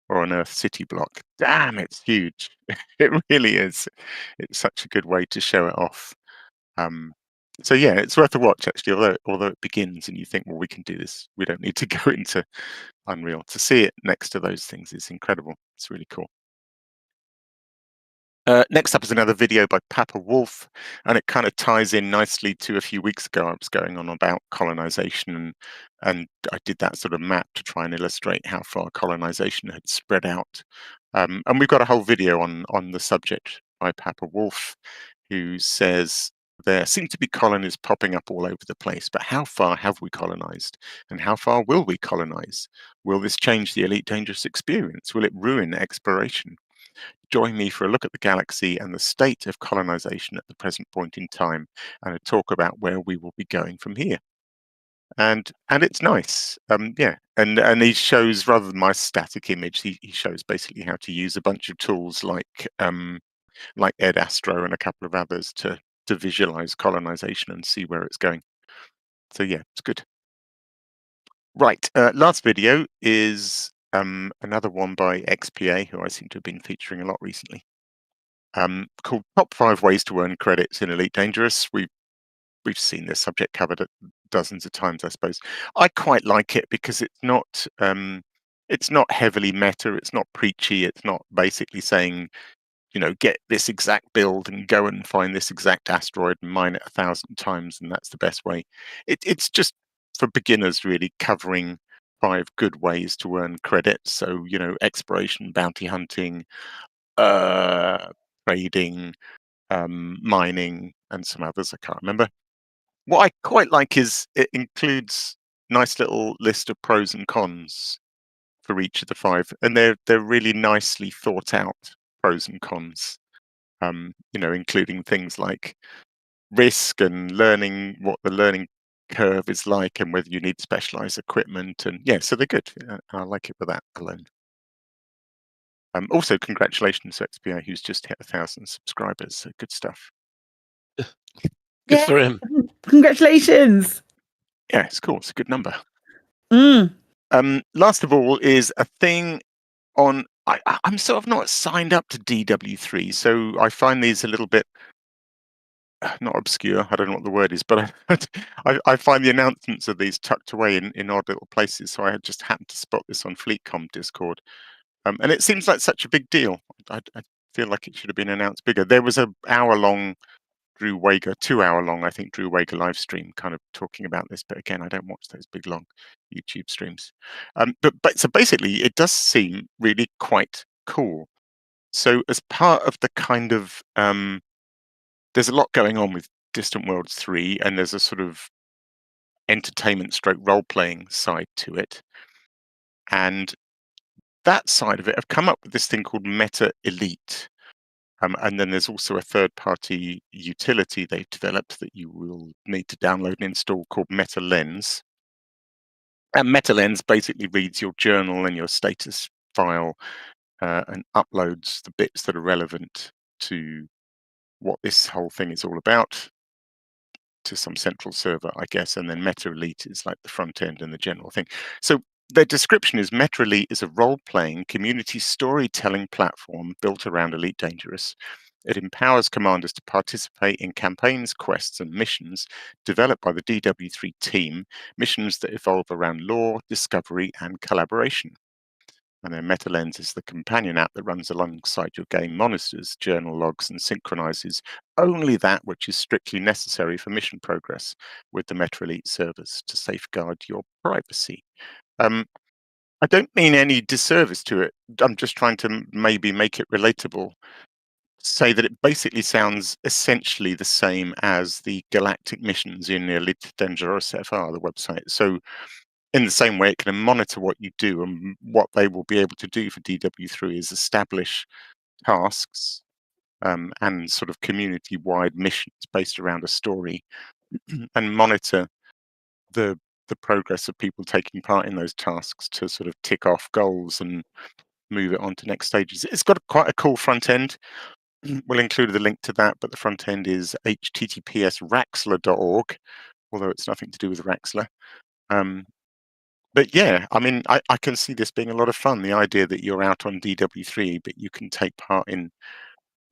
or an Earth city block, damn, it's huge. It really is. It's such a good way to show it off. So yeah, it's worth a watch actually. Although it begins and you think, well, we can do this. We don't need to go into Unreal. To see it next to those things is incredible. It's really cool. Next up is another video by Papa Wolf, and it kind of ties in nicely to a few weeks ago I was going on about colonization, and I did that sort of map to try and illustrate how far colonization had spread out. And we've got a whole video on the subject by Papa Wolf, who says there seem to be colonies popping up all over the place, but how far have we colonized? And how far will we colonize? Will this change the Elite Dangerous experience? Will it ruin exploration? Join me for a look at the galaxy and the state of colonization at the present point in time, and a talk about where we will be going from here. And it's nice, yeah. And he shows, rather than my static image, he shows basically how to use a bunch of tools like Ed Astro and a couple of others to visualize colonization and see where it's going. So yeah, it's good. Right, last video is another one by XPA, who I seem to have been featuring a lot recently, called Top 5 Ways to Earn Credits in Elite Dangerous. We've seen this subject covered dozens of times, I suppose. I quite like it because it's not heavily meta, it's not preachy, it's not basically saying, get this exact build and go and find this exact asteroid and mine it 1,000 times and that's the best way. It's just for beginners, really, covering 5 good ways to earn credit. So, exploration, bounty hunting, trading, mining, and some others I can't remember. What I quite like is it includes nice little list of pros and cons for each of the 5, and they're really nicely thought out pros and cons. Including things like risk and learning, what the learning curve is like, and whether you need specialized equipment. And yeah, so they're good. I like it for that alone. Also, congratulations to XPA, who's just hit 1,000 subscribers. So good stuff. Good for him. Congratulations. Yeah, it's cool. It's a good number. Mm. Last of all is a thing on. I'm sort of not signed up to DW3, so I find these a little bit not obscure. I don't know what the word is, but I find the announcements of these tucked away in odd little places. So I just happened to spot this on FleetCom Discord, and it seems like such a big deal. I feel like it should have been announced bigger. There was an hour-long Drew Wager, 2-hour-long, I think, Drew Wager live stream kind of talking about this. But again, I don't watch those big, long YouTube streams. But so basically, it does seem really quite cool. So as part of the kind of there's a lot going on with Distant Worlds 3, and there's a sort of entertainment stroke role-playing side to it. And that side of it have come up with this thing called Meta Elite. And then there's also a third-party utility they've developed that you will need to download and install called Meta Lens. And Meta Lens basically reads your journal and your status file and uploads the bits that are relevant to what this whole thing is all about to some central server, I guess. And then Meta Elite is like the front end and the general thing. So their description is Meta Elite is a role-playing community storytelling platform built around Elite Dangerous. It empowers commanders to participate in campaigns, quests, and missions developed by the DW3 team, missions that evolve around lore, discovery, and collaboration. And then MetaLens is the companion app that runs alongside your game, monitors journal logs, and synchronizes only that which is strictly necessary for mission progress with the Meta Elite servers to safeguard your privacy. I don't mean any disservice to it. I'm just trying to maybe make it relatable. Say that it basically sounds essentially the same as the galactic missions in Elite Dangerous FR, the website. So in the same way, it can monitor what you do, and what they will be able to do for DW3 is establish tasks and sort of community-wide missions based around a story, and monitor the progress of people taking part in those tasks to sort of tick off goals and move it on to next stages. It's got quite a cool front end. We'll include the link to that, but the front end is https://raxler.org, although it's nothing to do with Raxler. But yeah, I mean, I can see this being a lot of fun. The idea that you're out on DW3, but you can take part in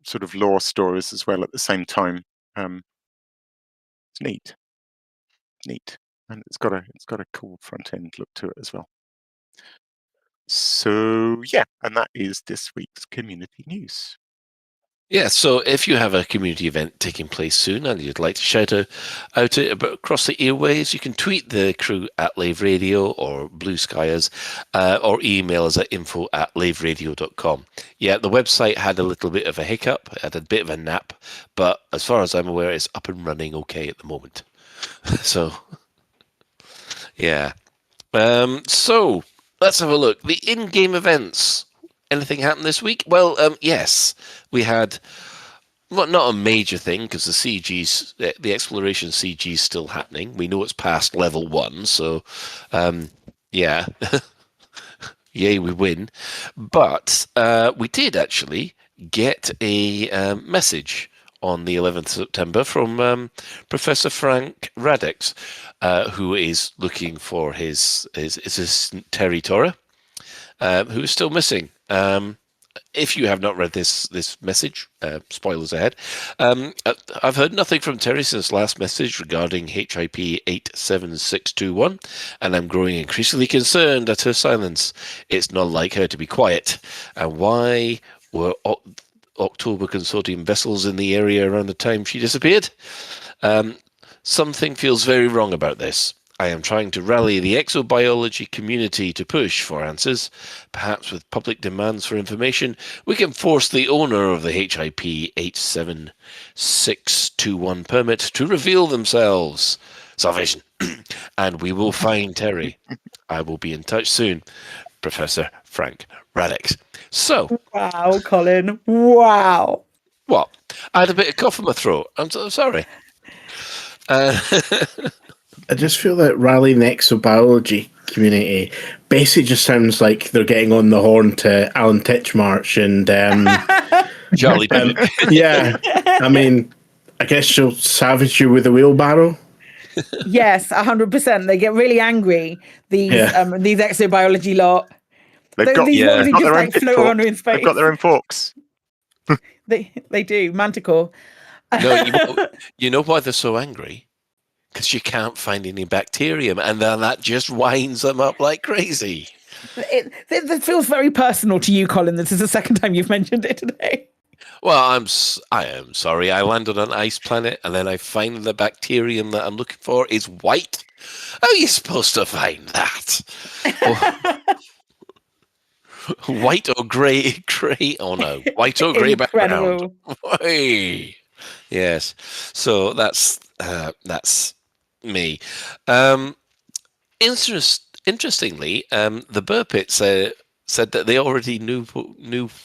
sort of lore stories as well at the same time. It's neat, and it's got a cool front end look to it as well. So yeah, and that is this week's community news. Yeah, so if you have a community event taking place soon and you'd like to shout out it across the airwaves, you can tweet the crew at Lave Radio or Blue Sky or email us at info@laveradio.com. Yeah, the website had a little bit of a hiccup, had a bit of a nap, but as far as I'm aware, it's up and running okay at the moment. So, yeah. So, let's have a look. The in-game events. Anything happened this week? Well, yes, we had not a major thing because the exploration CG is still happening. We know it's past level 1, so yeah, yay, we win. But we did actually get a message on the 11th of September from Professor Frank Radix, who is looking for his assistant Terry Torra, who is still missing. If you have not read this message, spoilers ahead, I've heard nothing from Terry since last message regarding HIP 87621, and I'm growing increasingly concerned at her silence. It's not like her to be quiet. And why were October Consortium vessels in the area around the time she disappeared? Something feels very wrong about this. I am trying to rally the exobiology community to push for answers. Perhaps with public demands for information, we can force the owner of the HIP 87621 permit to reveal themselves. Salvation. And we will find Terry. I will be in touch soon. Professor Frank Radix. So. Wow, Colin. Wow. What? I had a bit of cough in my throat. I'm so sorry. I just feel that rallying the exobiology community basically just sounds like they're getting on the horn to Alan Titchmarsh and Charlie Bennett. Yeah, I mean, I guess she'll savage you with a wheelbarrow. Yes, 100%. They get really angry. These exobiology lot. They've got their own float around in space. They've got their own forks. They do. Manticore. No, you know why they're so angry? Because you can't find any bacterium, and then that just winds them up like crazy. It feels very personal to you, Colin. This is the second time you've mentioned it today. Well, I am sorry. I landed on an ice planet, and then I find the bacterium that I'm looking for is white. How are you supposed to find that? White or grey? Oh no, white or grey background. Yes. So that's me. Interestingly, the Burpit said that they already knew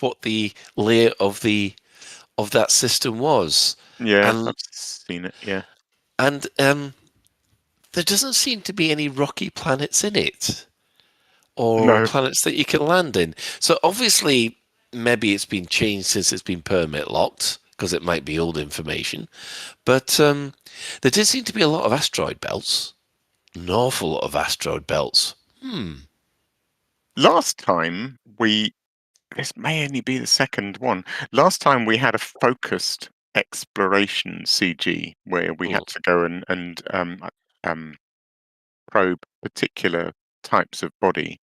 what the layer of that system was. Yeah, I've seen it. Yeah, and there doesn't seem to be any rocky planets in it, or planets that you can land in. So obviously, maybe it's been changed since it's been permit locked, because it might be old information. But there did seem to be a lot of asteroid belts. An awful lot of asteroid belts. Last time this may only be the second one. Last time we had a focused exploration CG where we had to go and probe particular types of body.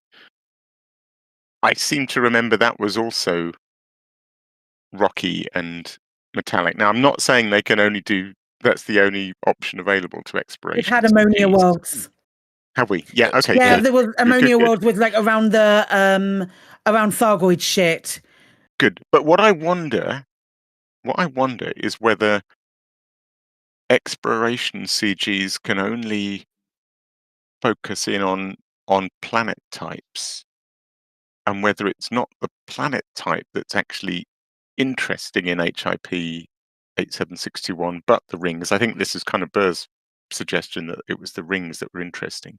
I seem to remember that was also rocky and metallic. Now, I'm not saying they can only do. That's the only option available to exploration. We've had ammonia CGs. worlds. Have we? Yeah. Okay. Yeah, Good. there was ammonia Good. worlds with like around the around Thargoid shit. Good. But what I wonder is whether exploration CGs can only focus in on planet types, and whether it's not the planet type that's actually interesting in HIP 8761, but the rings. I think this is kind of Burr's suggestion that it was the rings that were interesting.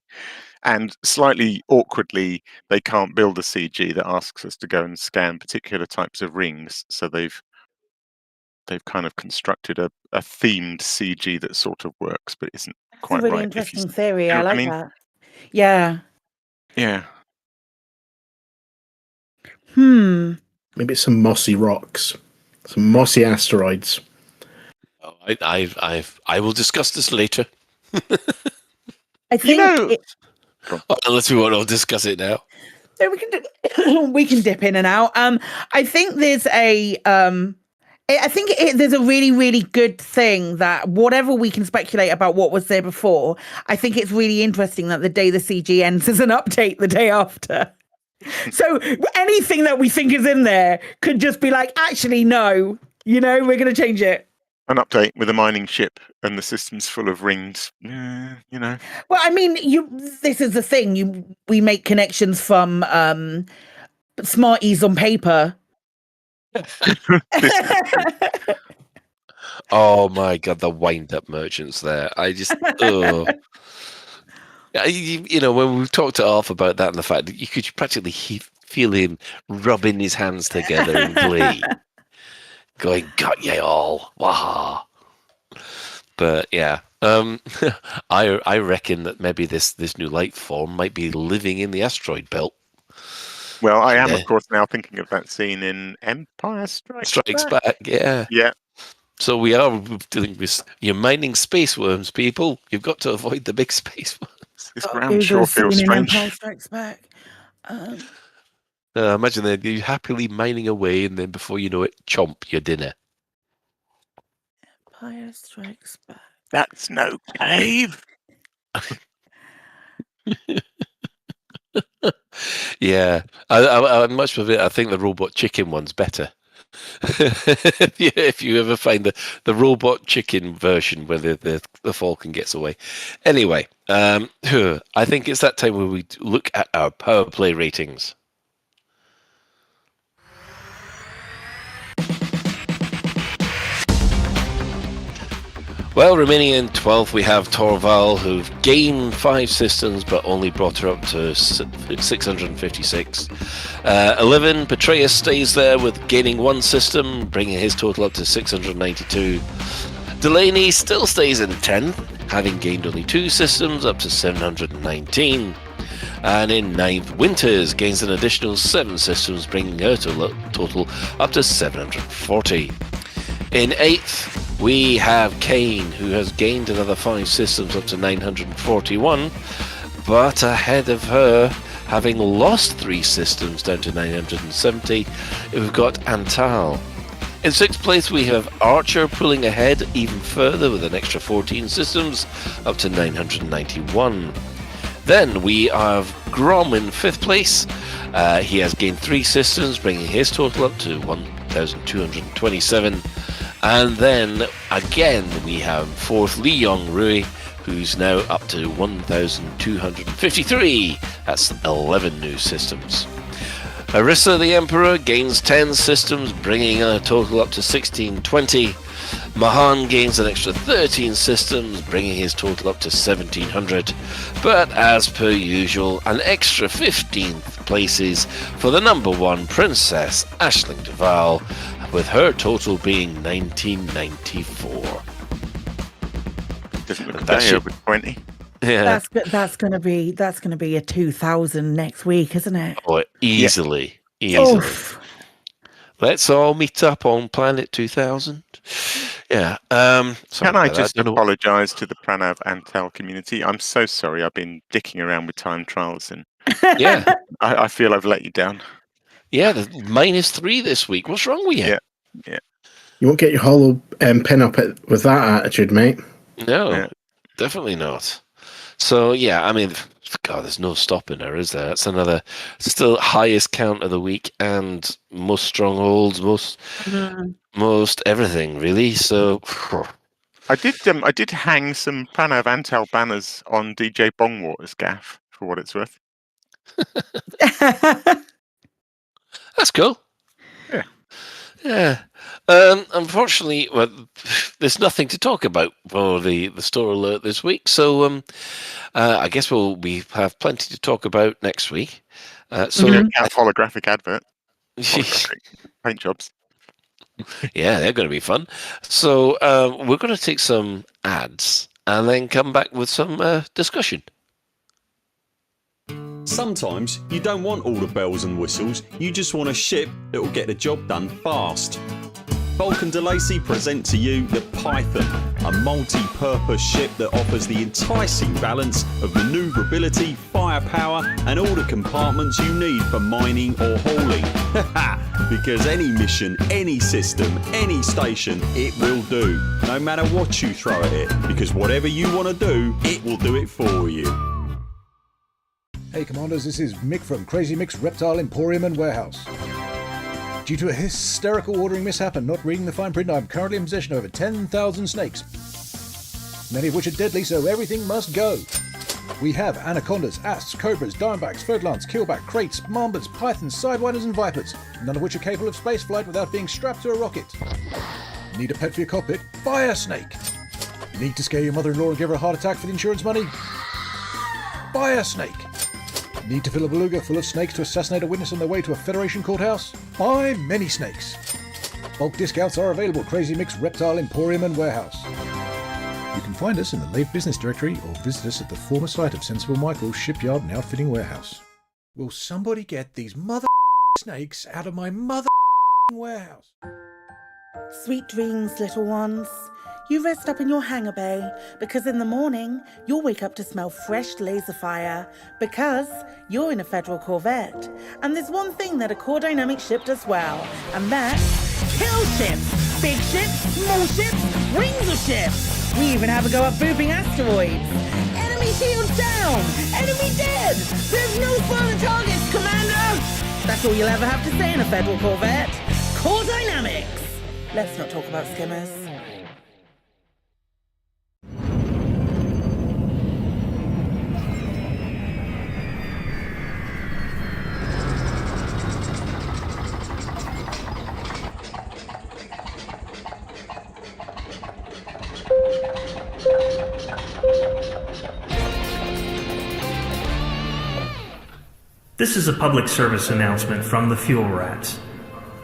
And slightly awkwardly, they can't build a CG that asks us to go and scan particular types of rings. So they've kind of constructed a themed CG that sort of works, but isn't quite That's a really right. interesting theory. You know I what like mean? that. Yeah. Yeah. Maybe it's some mossy rocks, some mossy asteroids. I will discuss this later. I think Unless we want to discuss it now. So we can dip in and out. I think there's a there's a really, really good thing that whatever we can speculate about what was there before, I think it's really interesting that the day the CG ends is an update the day after. So anything that we think is in there could just be like, actually, no, we're going to change it. An update with a mining ship and the system's full of rings. Well, I mean, this is the thing. We make connections from Smarties on paper. Oh my god, the wind-up merchants there. I just, when we've talked to Alf about that and the fact that you could practically feel him rubbing his hands together in glee, going, "Got ye all, waha!" But yeah, I reckon that maybe this new life form might be living in the asteroid belt. Well, I am, of course, now thinking of that scene in Empire Strikes Back. Yeah. Yeah. So we are dealing with you're mining space worms, people. You've got to avoid the big space worms. This ground sure feels strange. Empire Strikes Back. Imagine that you're happily mining away, and then before you know it, chomp your dinner. Empire Strikes Back. That's no cave. Yeah, I much of it. I think the robot chicken one's better. If you ever find the robot chicken version where the Falcon gets away. Anyway, I think it's that time where we look at our power play ratings. Well, remaining in 12th, we have Torval, who've gained 5 systems, but only brought her up to 656. 11, Petraeus stays there with gaining 1 system, bringing his total up to 692. Delaney still stays in 10th, having gained only 2 systems, up to 719. And in 9th, Winters gains an additional 7 systems, bringing her total up to 740. In 8th, we have Kane, who has gained another 5 systems up to 941, but ahead of her, having lost 3 systems down to 970, we've got Antal. In 6th place, we have Archer pulling ahead even further with an extra 14 systems up to 991. Then we have Grom in 5th place. He has gained 3 systems, bringing his total up to 1,227. And then, again, we have 4th Lee Yong-rui, who's now up to 1,253. That's 11 new systems. Arissa the Emperor gains 10 systems, bringing a total up to 1,620. Mahan gains an extra 13 systems, bringing his total up to 1,700. But as per usual, an extra 15 places for the number 1 Princess, Aisling Duval, with her total being 1994. Doesn't look a day over 20. Yeah, That's gonna be a 2,000 next week, isn't it? Oh, easily. Oof. Let's all meet up on Planet 2000. Yeah. Can I just apologise to the Pranav Antal community? I'm so sorry. I've been dicking around with time trials, and yeah, I feel I've let you down. Yeah, the -3 this week. What's wrong with you? Yeah. You won't get your hollow pin up with that attitude, mate. No, definitely not. So, yeah, I mean, God, there's no stopping her, is there? That's another still highest count of the week and most strongholds, most everything, really. So, I did hang some Pranav Antal banners on DJ Bongwater's gaff, for what it's worth. that's cool. Yeah. Yeah. Unfortunately, well, there's nothing to talk about for the store alert this week. So I guess we have plenty to talk about next week. Holographic advert. Holographic paint jobs. Yeah, they're going to be fun. So we're going to take some ads and then come back with some discussion. Sometimes you don't want all the bells and whistles, you just want a ship that will get the job done fast. Vulcan DeLacy present to you the Python, a multi-purpose ship that offers the enticing balance of manoeuvrability, firepower and all the compartments you need for mining or hauling. Because any mission, any system, any station, it will do. No matter what you throw at it, because whatever you want to do, it will do it for you. Hey Commanders, this is Mick from Crazy Mick's Reptile Emporium and Warehouse. Due to a hysterical ordering mishap and not reading the fine print, I'm currently in possession of over 10,000 snakes. Many of which are deadly, so everything must go. We have anacondas, asps, cobras, diamondbacks, furglants, keelback, kraits, mambas, pythons, sidewinders and vipers, none of which are capable of spaceflight without being strapped to a rocket. Need a pet for your cockpit? Buy a snake. Need to scare your mother-in-law and give her a heart attack for the insurance money? Buy a snake. Need to fill a beluga full of snakes to assassinate a witness on their way to a Federation courthouse? Buy many snakes. Bulk discounts are available at Crazy Mick's Reptile Emporium and Warehouse. You can find us in the Lave Business Directory or visit us at the former site of Sensible Michael's Shipyard and Outfitting Warehouse. Will somebody get these mother snakes out of my mother warehouse? Sweet dreams, little ones. You rest up in your hangar bay, because in the morning, you'll wake up to smell fresh laser fire, because you're in a Federal Corvette. And there's one thing that a core dynamic ship does well, and that's kill ships. Big ships, small ships, rings of ships. We even have a go at booping asteroids. Enemy shields down! Enemy dead! There's no further targets, Commander! That's all you'll ever have to say in a Federal Corvette. Core dynamics! Let's not talk about skimmers. This is a public service announcement from the Fuel Rats.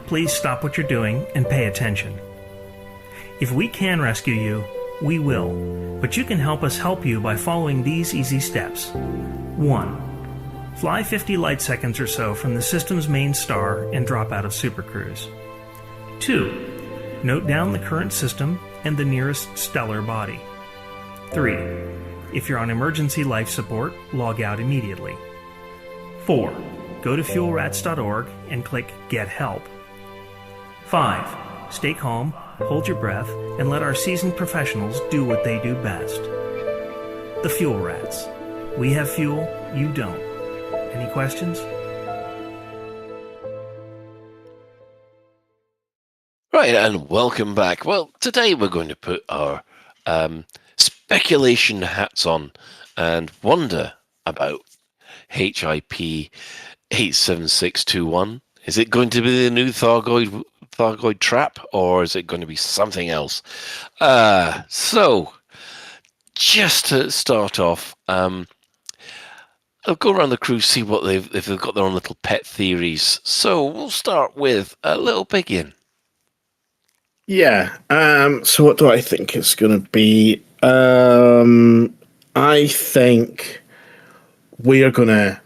Please stop what you're doing and pay attention. If we can rescue you, we will, but you can help us help you by following these easy steps. 1. Fly 50 light seconds or so from the system's main star and drop out of Supercruise. 2. Note down the current system and the nearest stellar body. 3. If you're on emergency life support, log out immediately. 4. Go to fuelrats.org and click Get Help. 5. Stay calm, hold your breath, and let our seasoned professionals do what they do best. The Fuel Rats. We have fuel, you don't. Any questions? Right, and welcome back. Well, today we're going to put our speculation hats on and wonder about HIP 87621. Is it going to be the new Thargoid trap, or is it going to be something else? So, just to start off, I'll go around the crew, see what if they've got their own little pet theories. So we'll start with a little Biggin. Yeah. So what do I think it's going to be? I think we are going to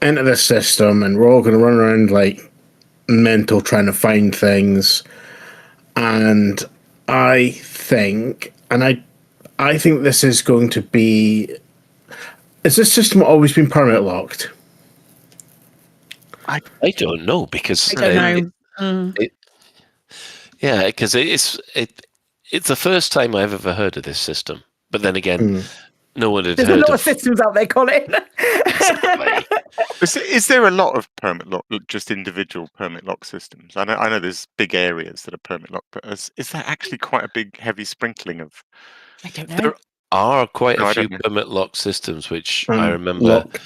enter the system and we're all going to run around like mental trying to find things. And I think this is going to be... Has this system always been permanent locked? I don't know because I don't know. Yeah, because it's the first time I've ever heard of this system. But then again, no one had There's heard a lot of of systems out there, Colin. Exactly. Is there a lot of permit lock, just individual permit lock systems? I know there's big areas that are permit lock, but is that actually quite a big, heavy sprinkling of? I don't know. There are quite No, a I few don't know. permit lock systems, which I remember. Locked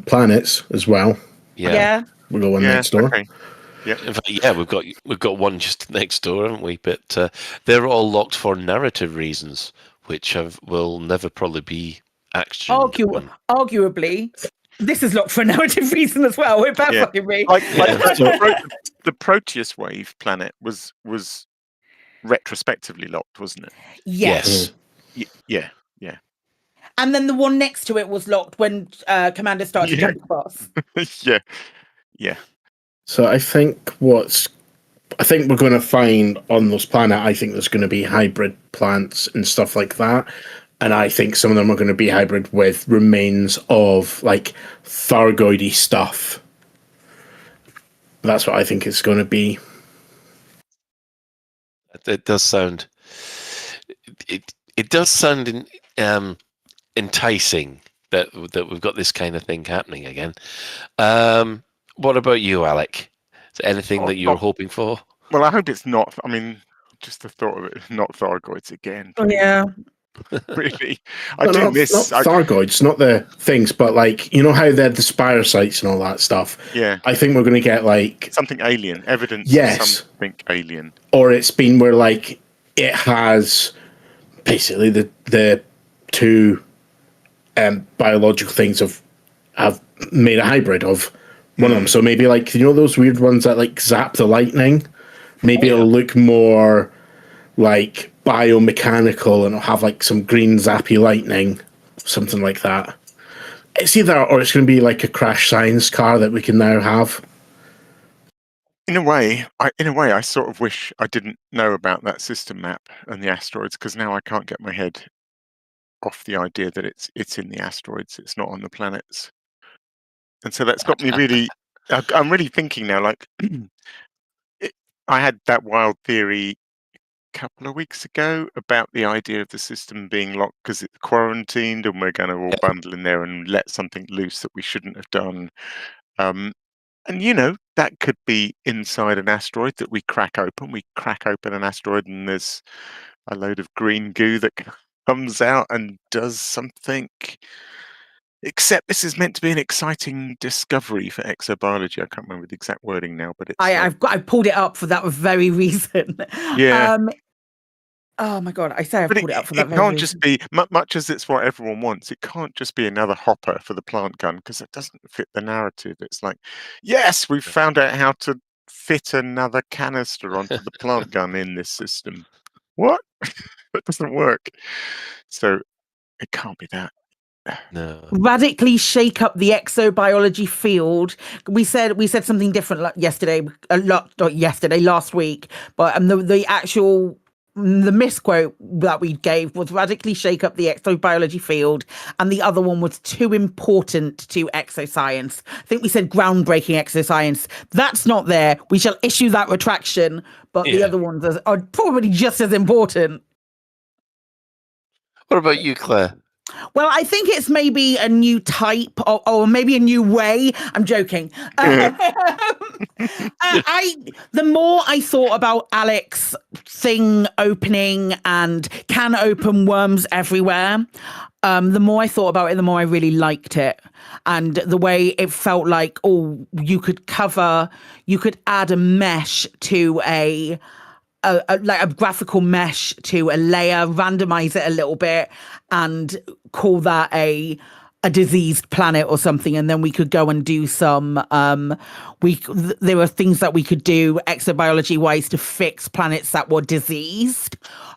planets as well. Yeah. We've got one next door. Okay. Yeah. In fact, yeah, we've got one just next door, haven't we? But they're all locked for narrative reasons, which will never probably be actioned. Arguably, this is locked for a narrative reason as well. We're bad fucking me. The Proteus wave planet was retrospectively locked, wasn't it? Yes. Yeah. And then the one next to it was locked when Commander started to jump across. Yeah. So I think we're going to find on those planets, I think there's going to be hybrid plants and stuff like that. And I think some of them are going to be hybrid with remains of like Thargoidy stuff. That's what I think it's going to be. It does sound. It does sound enticing that we've got this kind of thing happening again. What about you, Alec? Is there anything that you're hoping for? Well, I hope it's not. I mean, just the thought of it, not Thargoids again. Oh, yeah. Really, I do miss not Thargoids, not the things, but like you know how they're the spirocytes and all that stuff. Yeah, I think we're going to get like something alien evidence. Yes, of something alien, or it's been where like it has basically the two biological things have made a hybrid of one of them. So maybe like you know those weird ones that like zap the lightning. Maybe it'll look more like biomechanical and it'll have like some green zappy lightning, something like that. It's either or it's going to be like a crash science car that we can now have. In a way, I sort of wish I didn't know about that system map and the asteroids because now I can't get my head off the idea that it's in the asteroids, it's not on the planets, and so that's got me really. I'm really thinking now, like. I had that wild theory a couple of weeks ago about the idea of the system being locked because it's quarantined and we're going to all bundle in there and let something loose that we shouldn't have done. And, you know, that could be inside an asteroid that we crack open. We crack open an asteroid and there's a load of green goo that comes out and does something. Except this is meant to be an exciting discovery for exobiology. I can't remember the exact wording now, but it's. I pulled it up for that very reason. Yeah. Oh my god! I say I've pulled it up for that. It can't just be much as it's what everyone wants. It can't just be another hopper for the plant gun because it doesn't fit the narrative. It's like, yes, we've found out how to fit another canister onto the plant gun in this system. What? That doesn't work. So it can't be that. No. Radically shake up the exobiology field. We said something different last week, but the misquote that we gave was radically shake up the exobiology field, and the other one was too important to exoscience. I think we said groundbreaking exoscience. That's not there. We shall issue that retraction, but the other ones are probably just as important. What about you, Claire? Well, I think it's maybe a new type or maybe a new way. I'm joking. The more I thought about Alex thing opening and can open worms everywhere, the more I thought about it, the more I really liked it. And the way it felt like, you could add a mesh to a graphical mesh to a layer, randomize it a little bit, and call that a diseased planet or something, and then we could go and do some. There were things that we could do exobiology wise to fix planets that were diseased.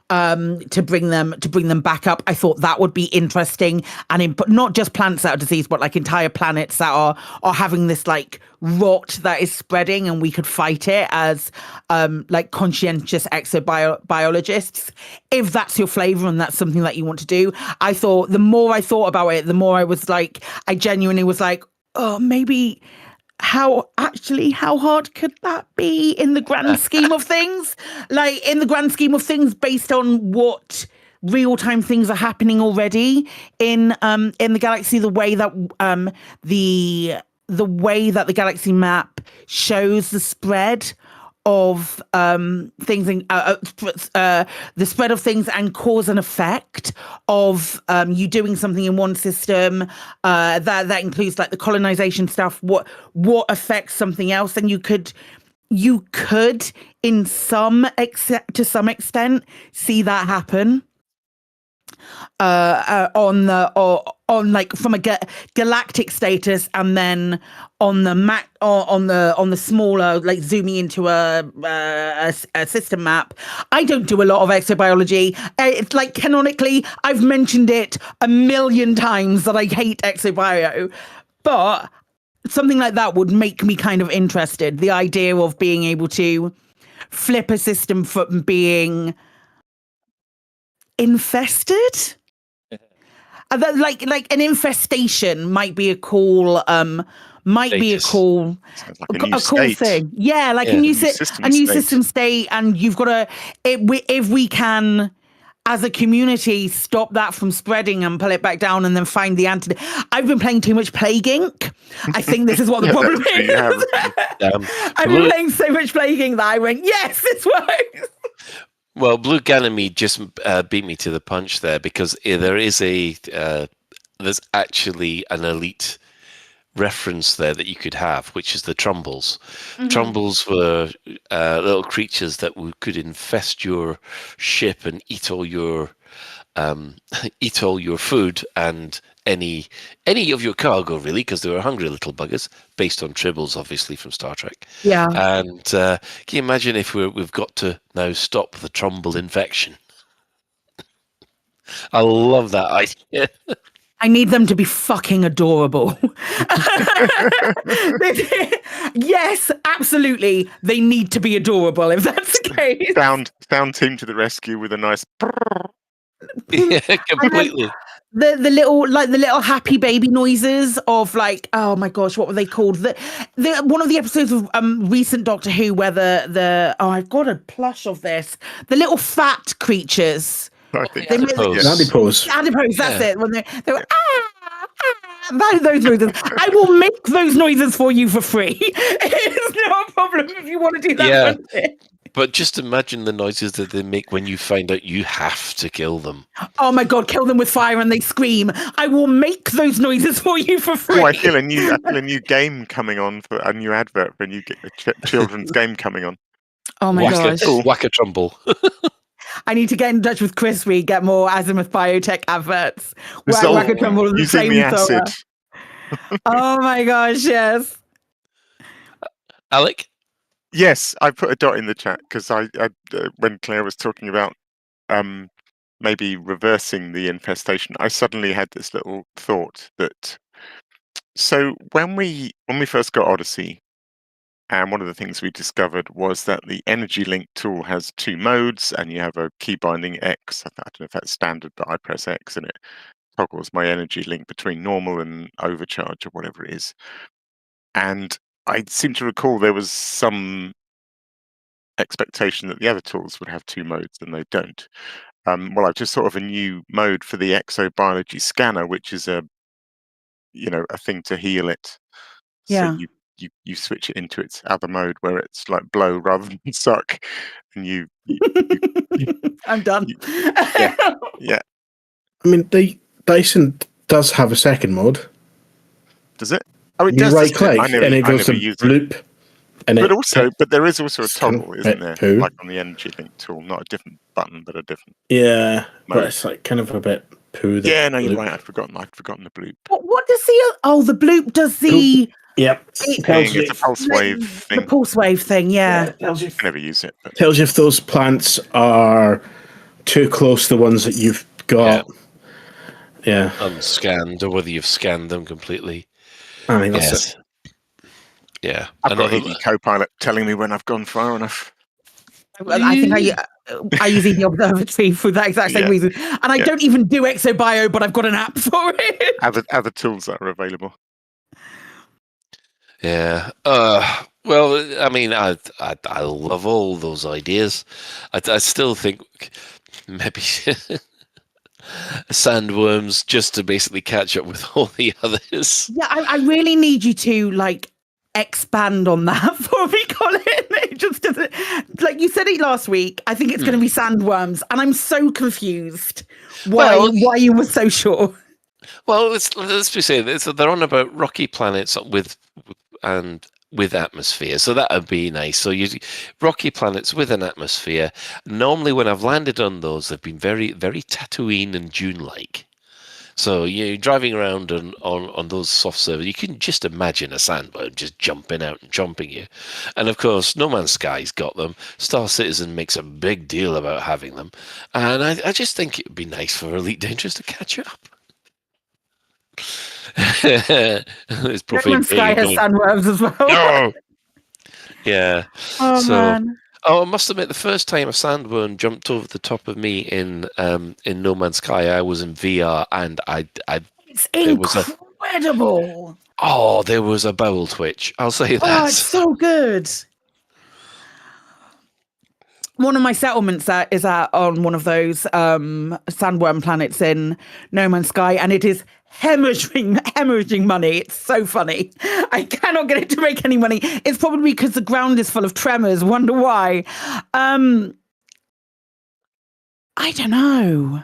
To bring them back up. I thought that would be interesting, and not just planets that are diseased, but like entire planets that are having this like rot that is spreading, and we could fight it as like conscientious exobiologists. If that's your flavor and that's something that you want to do, I thought the more I thought about it, the more I was like, I genuinely was like, oh, maybe how hard could that be in the grand scheme of things? Like in the grand scheme of things, based on what real-time things are happening already in the galaxy, the way that the way that the galaxy map shows the spread of things, the spread of things and cause and effect of you doing something in one system that includes like the colonization stuff, what affects something else, and you could to some extent see that happen on like from a galactic status, and then on the smaller, like zooming into a system map. I don't do a lot of exobiology. It's like canonically, I've mentioned it a million times that I hate exobio, but something like that would make me kind of interested. The idea of being able to flip a system from being infested. Like an infestation might be a cool thing. Yeah, like a new system state, and you've got to if we can as a community stop that from spreading and pull it back down and then find the antidote. I've been playing too much Plague Inc. I think this is what the problem is. I've been playing so much Plague Inc. that I went, yes, this works. Well, Blue Ganymede just beat me to the punch there, because there is there's actually an elite reference there that you could have, which is the Trumbles. Mm-hmm. Trumbles were little creatures that could infest your ship and eat all your food and any of your cargo, really, because they were hungry little buggers, based on Tribbles, obviously, from Star Trek. Yeah. And can you imagine if we've got to now stop the Trumble infection? I love that idea. I need them to be fucking adorable. Yes, absolutely. They need to be adorable, if that's the case. Sound team to the rescue with a nice... Yeah, completely. The little happy baby noises of like, oh my gosh, what were they called? The one of the episodes of recent Doctor Who where the I've got a plush of this. The little fat creatures. Adipose. Adipose, that's it. When they were those noises. I will make those noises for you for free. It's no problem if you want to do that. Yeah. But just imagine the noises that they make when you find out you have to kill them. Oh my God, kill them with fire and they scream. I will make those noises for you for free. Oh, I feel a new game coming on, for a new advert for a new children's game coming on. Oh my gosh. Whack a Trumble. I need to get in touch with Chris. We get more Azimuth Biotech adverts. Whack a Trumble using the acid. Oh my gosh, yes. Alec? Yes, I put a dot in the chat because I when Claire was talking about maybe reversing the infestation, I suddenly had this little thought that so when we first got Odyssey, and one of the things we discovered was that the energy link tool has two modes, and you have a key binding X. I don't know if that's standard, but I press X and it toggles my energy link between normal and overcharge or whatever it is. And I seem to recall there was some expectation that the other tools would have two modes, and they don't. Well, I've just thought of a new mode for the exobiology scanner, which is a thing to heal it. Yeah. So you switch it into its other mode where it's like blow rather than suck, and you I'm done. Yeah. I mean, Dyson does have a second mode. Does it? Oh, it you does. right click and it goes to bloop. But there is also a toggle, isn't there? Poo. Like on the energy link tool, not a different button, but a different. Yeah, mode. but it's like kind of a bit poo. Yeah, no, you're right. I'd forgotten the bloop. What does the bloop does the? Yep. It's a pulse wave thing. The pulse wave thing, yeah. I never use it. But... Tells you if those plants are too close to the ones that you've got. Yeah. Unscanned, or whether you've scanned them completely. I think that's it. Yeah. I've got a co-pilot telling me when I've gone far enough. I think I use the observatory for that exact same reason. And I don't even do exobio, but I've got an app for it. Other tools that are available. Yeah. Well, I mean, I love all those ideas. I still think maybe sandworms just to basically catch up with all the others. Yeah, I really need you to like expand on that for me, Colin. It just doesn't, like you said it last week. I think it's going to be sandworms, and I'm so confused why you were so sure. Well, let's be saying this. They're on about rocky planets with atmosphere, so that would be nice. So rocky planets with an atmosphere. Normally, when I've landed on those, they've been very, very Tatooine and Dune-like. So you're driving around on those soft surfaces. You can just imagine a sandworm just jumping out and chomping you. And of course, No Man's Sky's got them. Star Citizen makes a big deal about having them. And I just think it would be nice for Elite Dangerous to catch up. It's No Man's Sky has sandworms as well. No! Yeah. Oh, man. Oh, I must admit, the first time a sandworm jumped over the top of me in No Man's Sky, I was in VR, and it's incredible. There was a bowel twitch. I'll say that. Oh, it's so good. One of my settlements is on one of those sandworm planets in No Man's Sky, and it is hemorrhaging money. It's so funny. I cannot get it to make any money. It's probably because the ground is full of tremors. Wonder why. I don't know.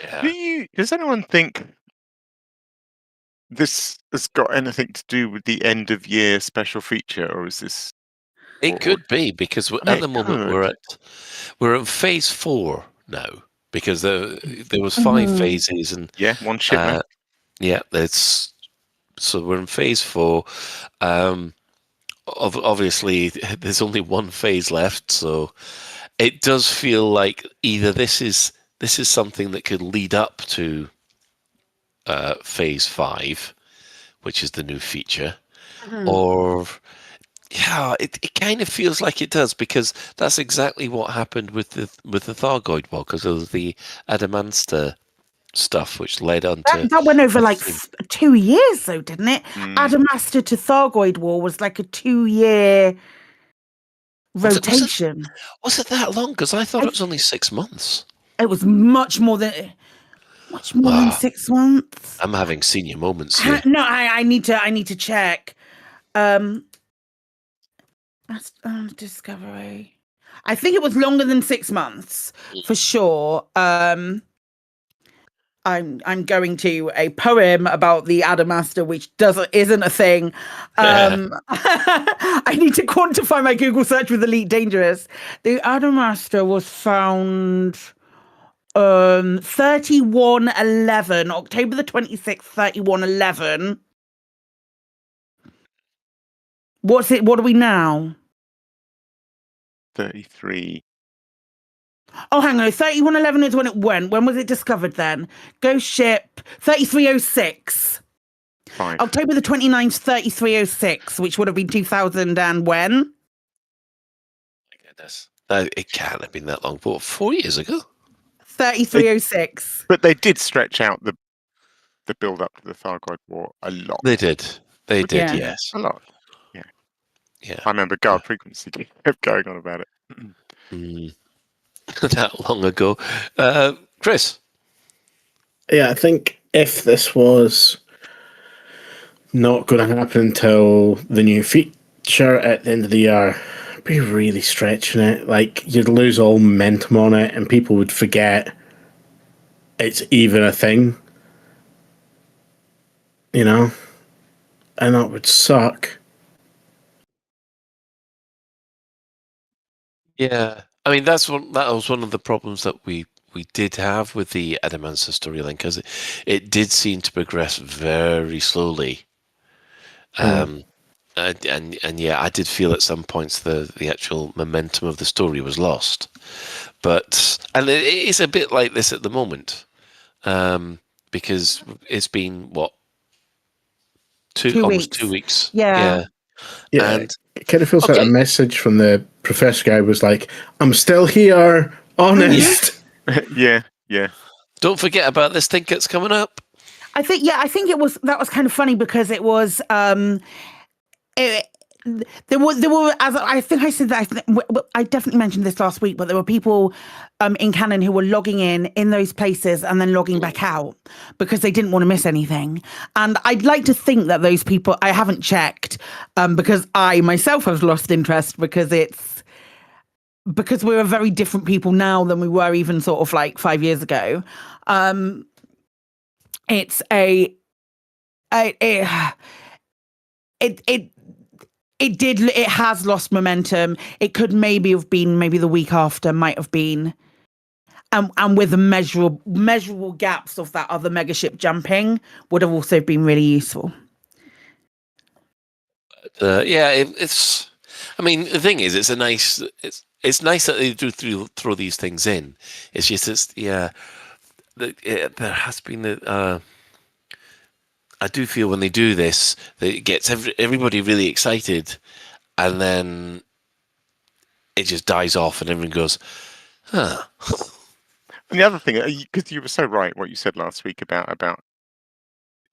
Yeah. Does anyone think this has got anything to do with the end of year special feature, or is this? It could be, because at the moment we're at phase 4 now, because there was 5 phases, and one shipment. So we're in phase 4. Obviously, there's only one phase left, so it does feel like either this is something that could lead up to phase 5, which is the new feature, or. Yeah, it kind of feels like it does, because that's exactly what happened with the Thargoid War, because of the Adamanster stuff, which led on to... That went over like 2 years, though, didn't it? Adamanster to Thargoid War was like a 2-year rotation. Was it that long? Because I thought it was only 6 months. It was much more than 6 months. I'm having senior moments here. No, I need to check. Discovery. I think it was longer than 6 months for sure. I'm going to a poem about the Adamanster, which isn't a thing. I need to quantify my Google search with Elite Dangerous. The Adamanster was found 3111, October the 26th, 3111. What are we now? 33. Oh, hang on. 3111 is when it went. When was it discovered then? Ghost ship 3306. 5. October the 29th, 3306, which would have been 2000 and when? My goodness. It can't have been that long. What, 4 years ago? 3306. But they did stretch out the build up to the Thargoid War a lot. They did. They did, yes. A lot. Yeah. I remember Guard Frequency kept going on about it. That long ago. Chris? Yeah, I think if this was not going to happen until the new feature at the end of the year, I'd be really stretching it. Like, you'd lose all momentum on it, and people would forget it's even a thing. You know? And that would suck. Yeah, I mean that was one of the problems that we did have with the Adamancer storyline, because it did seem to progress very slowly, and yeah, I did feel at some points the actual momentum of the story was lost, and it is a bit like this at the moment, because it's been what 2 almost weeks. 2 weeks, Yeah. And it kind of feels like a message from the professor guy was like, I'm still here, honest. Yeah. Don't forget about this thing that's coming up. I think that was kind of funny because it was there were as I think I said that I definitely mentioned this last week, but there were people in canon who were logging in those places and then logging back out because they didn't want to miss anything. And I'd like to think that those people, I haven't checked because I myself have lost interest because we're a very different people now than we were even sort of like 5 years ago. It has lost momentum. It could maybe have been the week after, might have been. And with the measurable gaps of that other megaship jumping would have also been really useful. It's. I mean, the thing is, it's nice that they do throw these things in. It's just there has been I do feel when they do this, that it gets everybody really excited, and then it just dies off, and everyone goes, "Huh." And the other thing, because you were so right, what you said last week about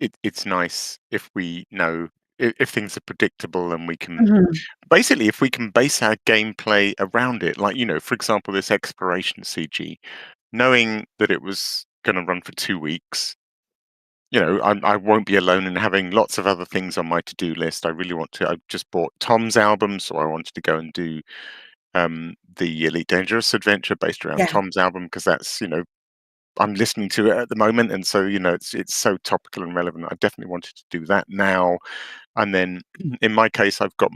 it's nice if we know if things are predictable and we can basically if we can base our gameplay around it, like for example, this exploration CG, knowing that it was going to run for 2 weeks. I won't be alone in having lots of other things on my to-do list. I just bought Tom's album, so I wanted to go and do the Elite Dangerous adventure based around Tom's album because that's, I'm listening to it at the moment, and so it's so topical and relevant. I definitely wanted to do that now. And then in my case, I've got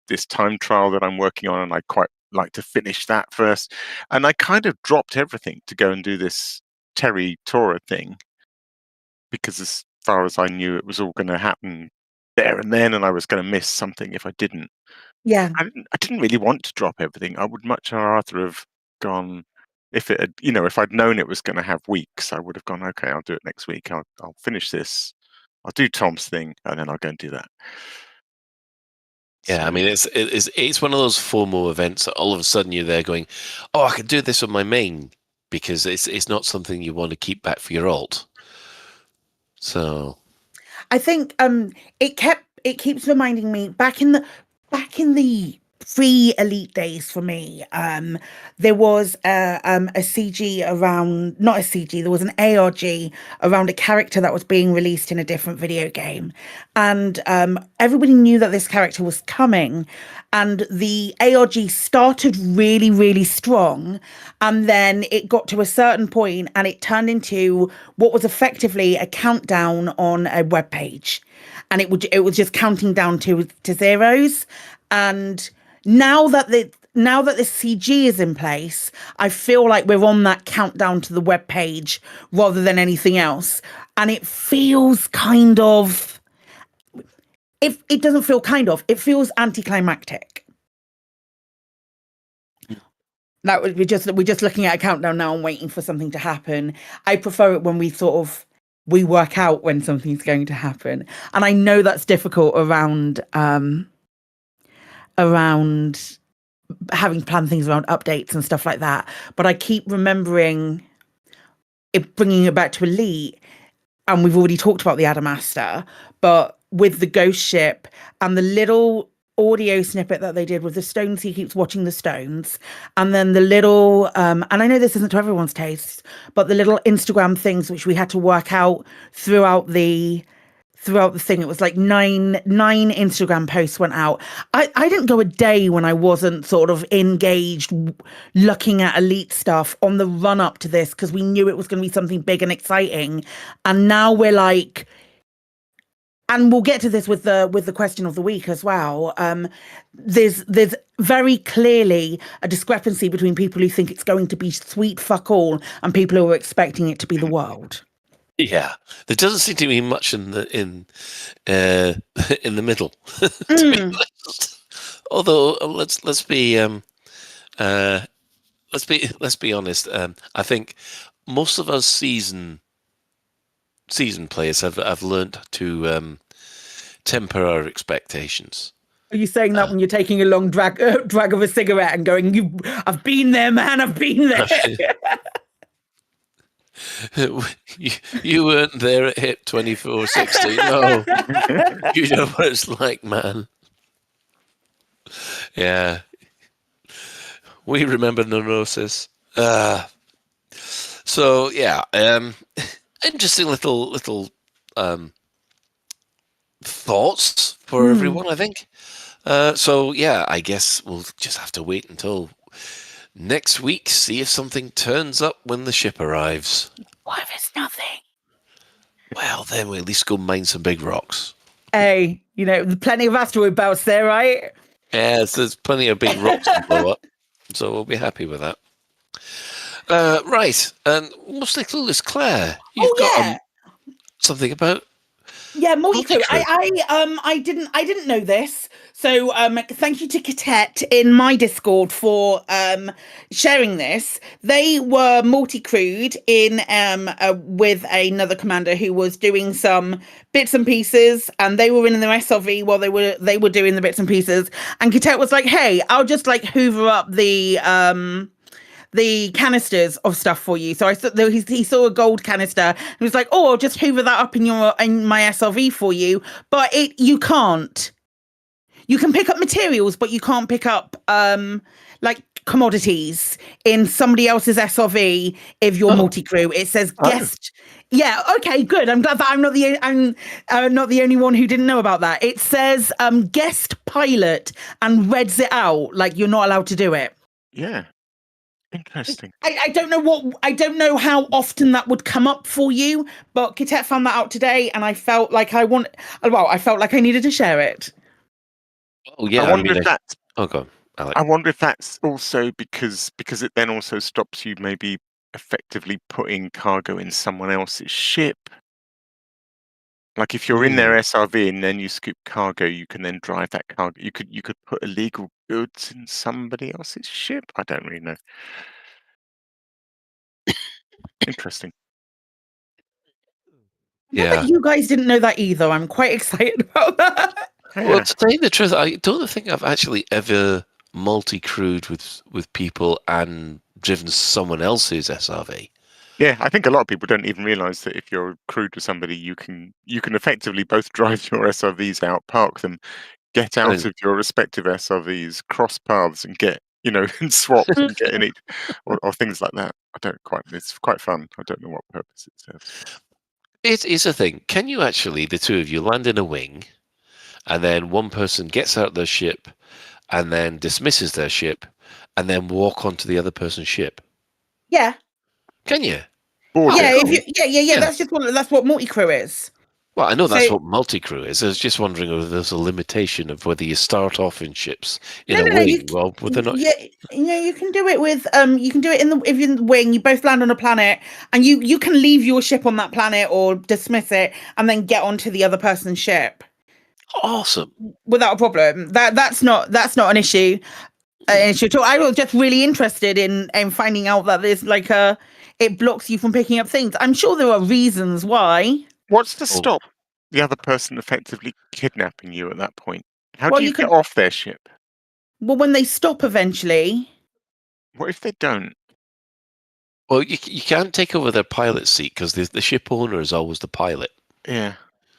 this time trial that I'm working on, and I quite like to finish that first. And I kind of dropped everything to go and do this Terry Tora thing, because as far as I knew, it was all going to happen there and then, and I was going to miss something if I didn't. Yeah. I didn't really want to drop everything. I would much rather have gone, if it had, if I'd known it was going to have weeks, I would have gone, okay, I'll do it next week. I'll finish this. I'll do Tom's thing, and then I'll go and do that. Yeah, I mean, it's one of those FOMO events that all of a sudden you're there going, oh, I could do this on my main, because it's not something you want to keep back for your alt. So I think it keeps reminding me back in the pre-Elite days for me, there was a CG around, not a CG, there was an ARG around a character that was being released in a different video game, and everybody knew that this character was coming, and the ARG started really, really strong, and then it got to a certain point and it turned into what was effectively a countdown on a web page, and it was just counting down to zeros. And now that this CG is in place, I feel like we're on that countdown to the web page rather than anything else. And it feels kind of, it doesn't feel kind of, it feels anticlimactic. Like we're just looking at a countdown now and waiting for something to happen. I prefer it when we work out when something's going to happen. And I know that's difficult around having planned things around updates and stuff like that. But I keep remembering bringing it back to Elite, and we've already talked about the Adamastor, but with the ghost ship and the little audio snippet that they did with the stones, he keeps watching the stones, and then the little and I know this isn't to everyone's taste, but the little Instagram things which we had to work out throughout the thing. It was like nine Instagram posts went out. I didn't go a day when I wasn't sort of engaged looking at Elite stuff on the run up to this, because we knew it was going to be something big and exciting. And now we're like, and we'll get to this with the question of the week as well. There's very clearly a discrepancy between people who think it's going to be sweet fuck all and people who are expecting it to be the world. Yeah, there doesn't seem to be much in the middle. To be honest. Although let's be honest. I think most of us season players have learned to temper our expectations. Are you saying that when you're taking a long drag of a cigarette and going, I've been there, man, I've been there. you weren't there at hit 2460. No, you know what it's like, man. Yeah, we remember neurosis. So yeah, interesting little thoughts for everyone, I think. So yeah, I guess we'll just have to wait until next week, see if something turns up when the ship arrives. What if it's nothing? Well, then we'll at least go mine some big rocks. Hey, plenty of asteroid belts there, right? Yeah, so there's plenty of big rocks to blow up, so we'll be happy with that. Right, and mostly clueless Claire. You've got something about multi-crew. I didn't know this. So thank you to Catet in my Discord for sharing this. They were multi-crewed in with another commander who was doing some bits and pieces, and they were in their SRV while they were doing the bits and pieces. And Catet was like, "Hey, I'll just hoover up the canisters of stuff for you." So he saw a gold canister. He was like, "Oh, I'll just hoover that up in my SRV for you." But you can't. You can pick up materials, but you can't pick up commodities in somebody else's SRV if you're multi-crew. It says guest. Yeah. Okay. Good. I'm glad that I'm not the only one who didn't know about that. It says guest pilot and reads it out like you're not allowed to do it. Yeah. Interesting. I don't know how often that would come up for you, but Catet found that out today, and I felt like I needed to share it. Oh yeah, I wonder if that's. Oh, go on, Alex. I wonder if that's also because it then also stops you maybe effectively putting cargo in someone else's ship. Like if you're in their SRV and then you scoop cargo, you can then drive that cargo. You could put illegal goods in somebody else's ship. I don't really know. Interesting. Yeah, you guys didn't know that either. I'm quite excited about that. Well, to tell you the truth, I don't think I've actually ever multi-crewed with people and driven someone else's SRV. Yeah, I think a lot of people don't even realise that if you're crewed with somebody, you can effectively both drive your SRVs out, park them, get out of your respective SRVs, cross paths, and get and swap and get in each, or things like that. It's quite fun. I don't know what purpose it serves. It is a thing. Can you actually, the two of you, land in a wing, and then one person gets out of their ship, and then dismisses their ship, and then walk onto the other person's ship? Yeah. Can you? Yeah. That's what multi-crew is. Well, I know that's what multi-crew is. I was just wondering if there's a limitation of whether you start off in ships in a wing. Well, they're not. Yeah, you can do it with you can do it if you're in the wing. You both land on a planet, and you can leave your ship on that planet or dismiss it, and then get onto the other person's ship. Awesome. Without a problem. That's not an issue. I was just really interested in finding out that there's it blocks you from picking up things. I'm sure there are reasons why. What's to stop the other person effectively kidnapping you at that point? How do you get off their ship? Well, when they stop eventually. What if they don't? Well, you can't take over their pilot seat because the ship owner is always the pilot. Yeah.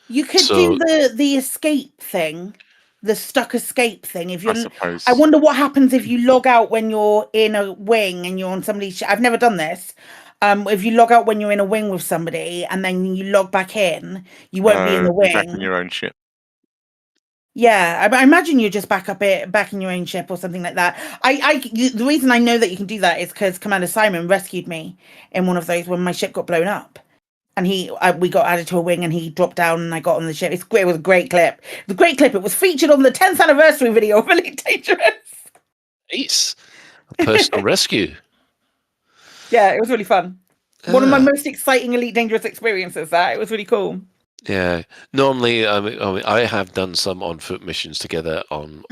You could do the escape thing, the stuck escape thing. If you're, I suppose. I wonder what happens if you log out when you're in a wing and you're on somebody's ship. I've never done this. If you log out when you're in a wing with somebody and then you log back in, you won't be in the wing. Back in your own ship. Yeah, I imagine you're just back in your own ship or something like that. The reason I know that you can do that is because Commander Simon rescued me in one of those when my ship got blown up, and we got added to a wing and he dropped down and I got on the ship. It was a great clip. It was featured on the 10th anniversary video of Elite Dangerous. Nice, a personal rescue. Yeah, it was really fun. One of my most exciting Elite Dangerous experiences. It was really cool. Yeah, normally I have done some on foot missions together on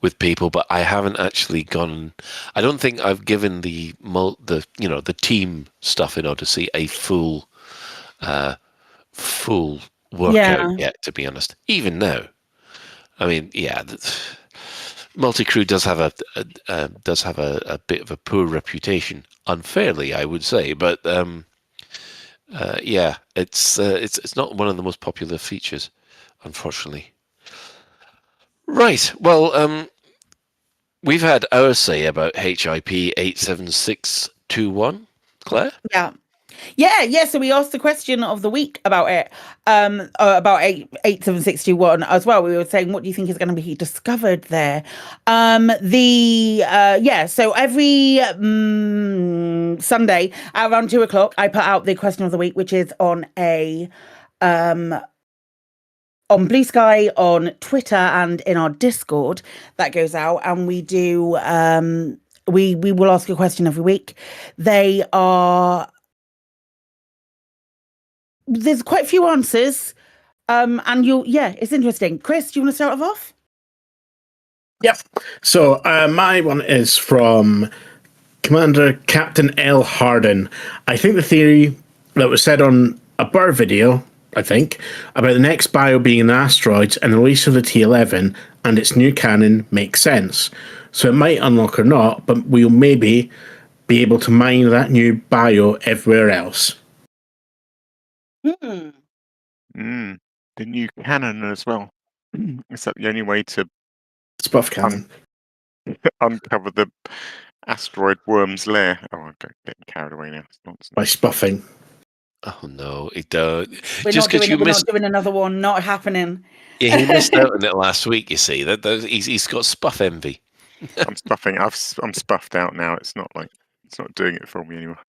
with people, but I haven't actually gone. I don't think I've given the team stuff in Odyssey a full workout yet. To be honest, even now, I mean, yeah, Multi-crew does have a bit of a poor reputation, unfairly, I would say. But yeah, it's not one of the most popular features, unfortunately. Right. Well, we've had our say about HIP 87621, Claire. Yeah. So we asked the question of the week about it, about 87621 as well. We were saying, what do you think is going to be discovered there? So every Sunday at around 2:00, I put out the question of the week, which is on Blue Sky, on Twitter, and in our Discord. That goes out, and we do. We will ask a question every week. There's quite a few answers, and it's interesting. Chris, do you want to start off? Yep. So my one is from Commander Captain L. Harden. I think the theory that was said on a Burr video, about the next bio being in asteroids and the release of the T-11 and its new cannon makes sense. So it might unlock or not, but we'll maybe be able to mine that new bio everywhere else. The new cannon as well. Is that the only way to Spuff cannon uncover the asteroid worm's lair? Oh, I'm getting carried away now. It's nonsense. By spuffing. Oh no, it don't. We're not doing another one. Not happening. Yeah, he missed out on it last week. You see he's got spuff envy. I'm stuffing. I'm spuffed out now. It's not doing it for me anymore.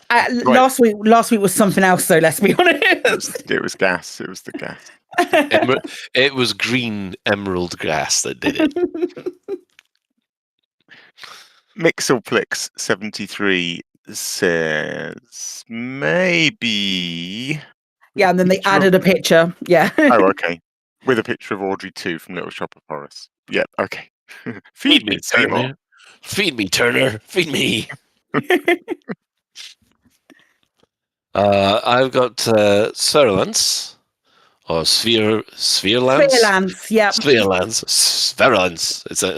Right. Last week was something else, though. Let's be honest. It was gas. It was the gas. It was green emerald gas that did it. Mixelplix73 says maybe. Yeah, and then they added a picture. Yeah. Oh, okay. With a picture of Audrey 2 from Little Shop of Horrors. Yeah, okay. Feed me, Turner. Feed me, Turner. Feed me. I've got Spherulence or Spherulence. Spherulence, yeah. Spherulence.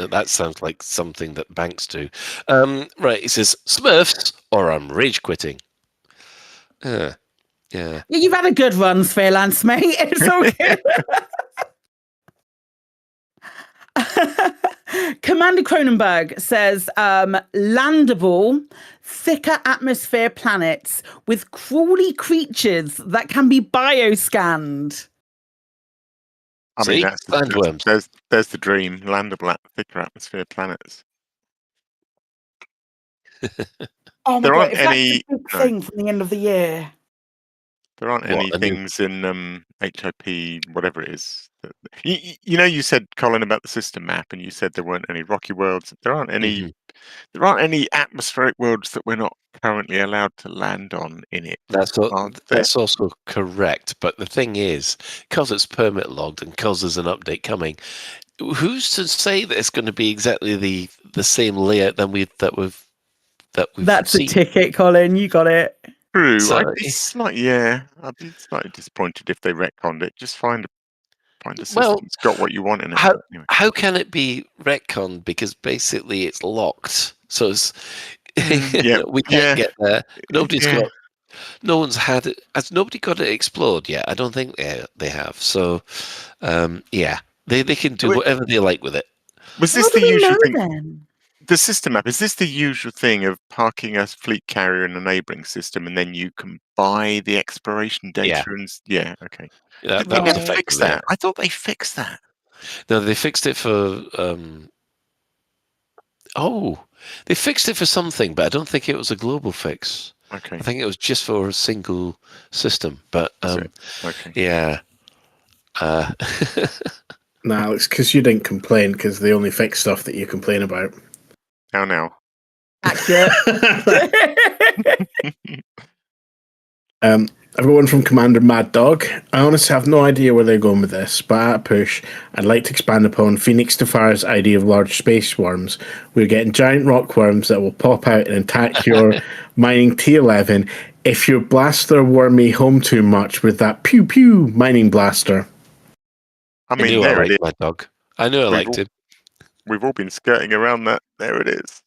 That sounds like something that banks do. Right, it says Smurfs or I'm rage quitting. Yeah. You've had a good run, Spherulence, mate. It's okay. Commander Cronenberg says landable, thicker atmosphere planets with crawly creatures that can be bioscanned. I mean, there's the dream. Landable, thicker atmosphere planets. Oh my God, if that's the big thing from the end of the year. There aren't any things in HIP, whatever it is. You said, Colin, about the system map, and you said there weren't any rocky worlds. There aren't any. There aren't any atmospheric worlds that we're not currently allowed to land on in it. That's also correct. But the thing is, because it's permit logged and because there's an update coming, who's to say that it's going to be exactly the same layout that we've That's seen? a ticket, Colin. You got it. True. I'd be slightly disappointed if they retconned it. Just find a system that's got what you want in it. How can it be retconned? Because basically it's locked. So it's we can't get there. No one's had it. Has nobody got it explored yet? I don't think they have. So they can do whatever they like with it. Was this the usual thing? Then? The system map, is this the usual thing of parking a fleet carrier in a neighbouring system and then you can buy the exploration data? Okay. Yeah, Did they never fix that? I thought they fixed that. No, they fixed it for... they fixed it for something, but I don't think it was a global fix. Okay. I think it was just for a single system, but okay. Yeah. No, it's because you didn't complain, because they only fix stuff that you complain about. How now? Accurate. I've got one from Commander Mad Dog. I honestly have no idea where they're going with this, but at a push, I'd like to expand upon Phoenix Defire's idea of large space worms. We're getting giant rock worms that will pop out and attack your mining T-11 if your blaster worm me home too much with that pew-pew mining blaster. I mean, I liked Mad Dog. I knew I liked him. we've all been skirting around that. There it is.